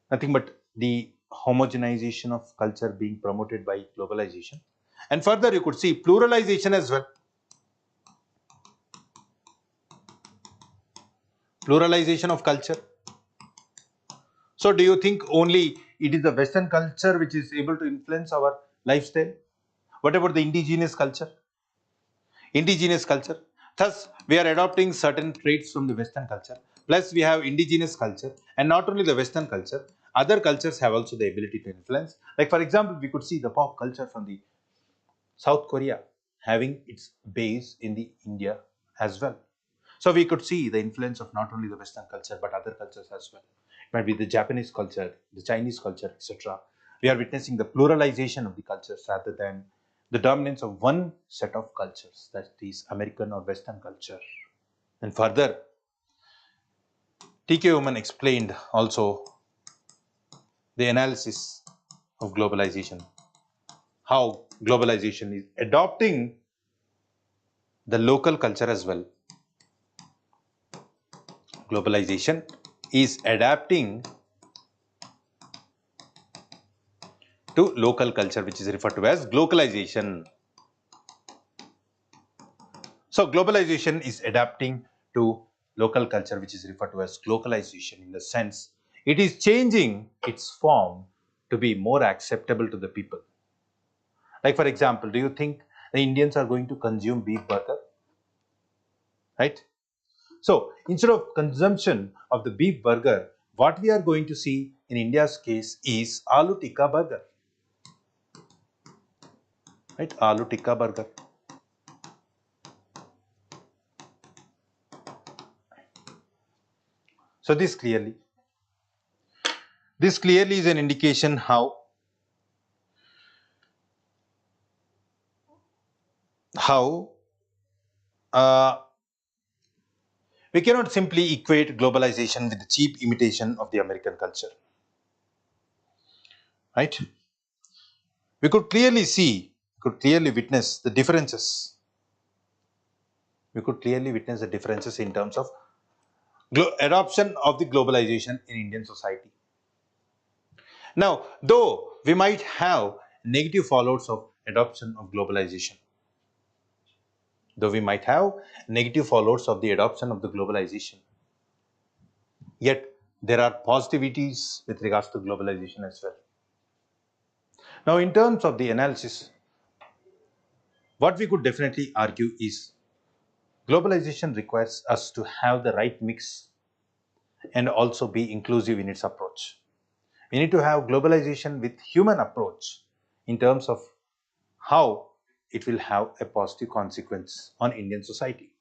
nothing but the homogenization of culture being promoted by globalization. And further, you could see pluralization as well. Pluralization of culture. So, do you think only it is the Western culture which is able to influence our lifestyle? What about the indigenous culture? Indigenous culture. Thus, we are adopting certain traits from the Western culture. Plus, we have indigenous culture, and not only the Western culture, other cultures have also the ability to influence. Like, for example, we could see the pop culture from the South Korea having its base in the India as well. So we could see the influence of not only the Western culture but other cultures as well. It might be the Japanese culture, the Chinese culture, etc. We are witnessing the pluralization of the cultures rather than the dominance of one set of cultures, that is American or Western culture. And further, TK Woman explained also the analysis of globalization, how globalization is adopting the local culture as well. Globalization is adapting to local culture, which is referred to as globalization. So, globalization is adapting to local culture, which is referred to as globalization, in the sense it is changing its form to be more acceptable to the people. Like, for example, do you think the Indians are going to consume beef burger? Right? So, instead of consumption of the beef burger, what we are going to see in India's case is aloo tikka burger. Right? Aloo tikka burger. So, this clearly is an indication how uh, we cannot simply equate globalization with the cheap imitation of the American culture, right? We could clearly see, could clearly witness the differences. We could clearly witness the differences in terms of adoption of the globalization in Indian society. Now, though we might have negative fallouts of adoption of globalization, though we might have negative fallouts of the adoption of the globalization, yet there are positivities with regards to globalization as well. Now, in terms of the analysis, what we could definitely argue is globalization requires us to have the right mix and also be inclusive in its approach. We need to have globalization with human approach in terms of how it will have a positive consequence on Indian society.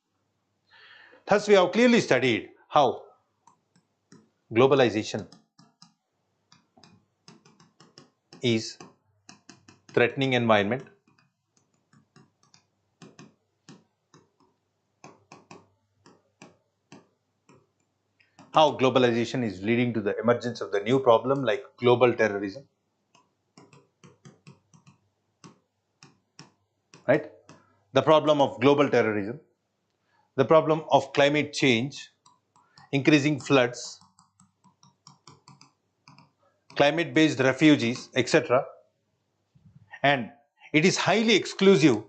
Thus, we have clearly studied how globalization is threatening environment, how globalization is leading to the emergence of the new problem like global terrorism, right? The problem of global terrorism, the problem of climate change, increasing floods, climate based refugees, etc. And it is highly exclusive,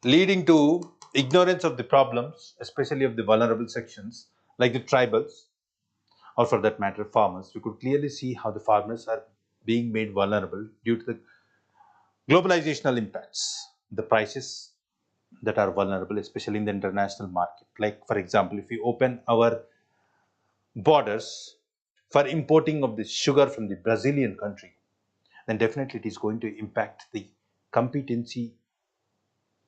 leading to ignorance of the problems, especially of the vulnerable sections like the tribals, or for that matter farmers. We could clearly see how the farmers are being made vulnerable due to the globalizational impacts, the prices that are vulnerable, especially in the international market. Like, for example, if we open our borders for importing of the sugar from the Brazilian country, then definitely it is going to impact the competency,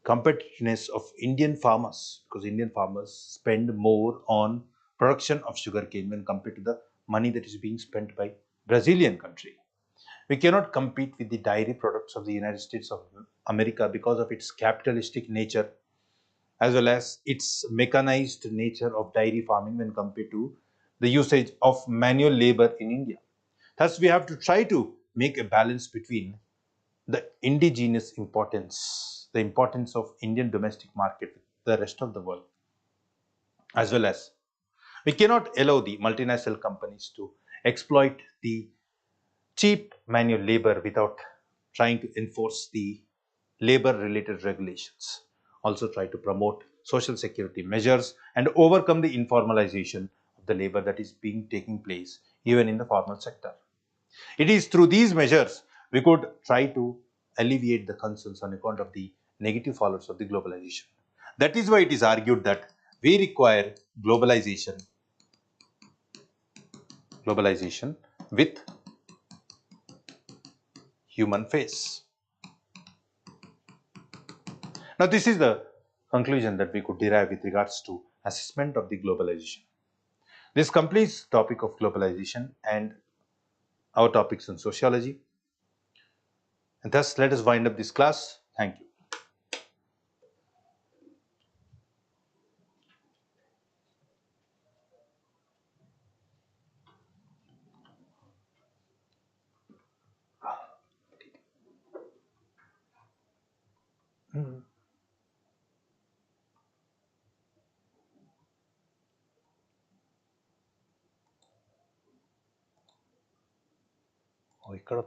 competitiveness of Indian farmers, because Indian farmers spend more on production of sugarcane when compared to the money that is being spent by Brazilian country. We cannot compete with the dairy products of the United States of America because of its capitalistic nature as well as its mechanized nature of dairy farming when compared to the usage of manual labor in India. Thus, we have to try to make a balance between the indigenous importance, the importance of Indian domestic market with the rest of the world, as well as we cannot allow the multinational companies to exploit the cheap manual labor without trying to enforce the labor related regulations. Also try to promote social security measures and overcome the informalization of the labor that is being taking place even in the formal sector. It is through these measures we could try to alleviate the concerns on account of the negative fallouts of the globalization. That is why it is argued that we require globalization with human face. Now, this is the conclusion that we could derive with regards to assessment of the globalization. This completes the topic of globalization and our topics on sociology. And thus, let us wind up this class. Thank you. ఇక్కడ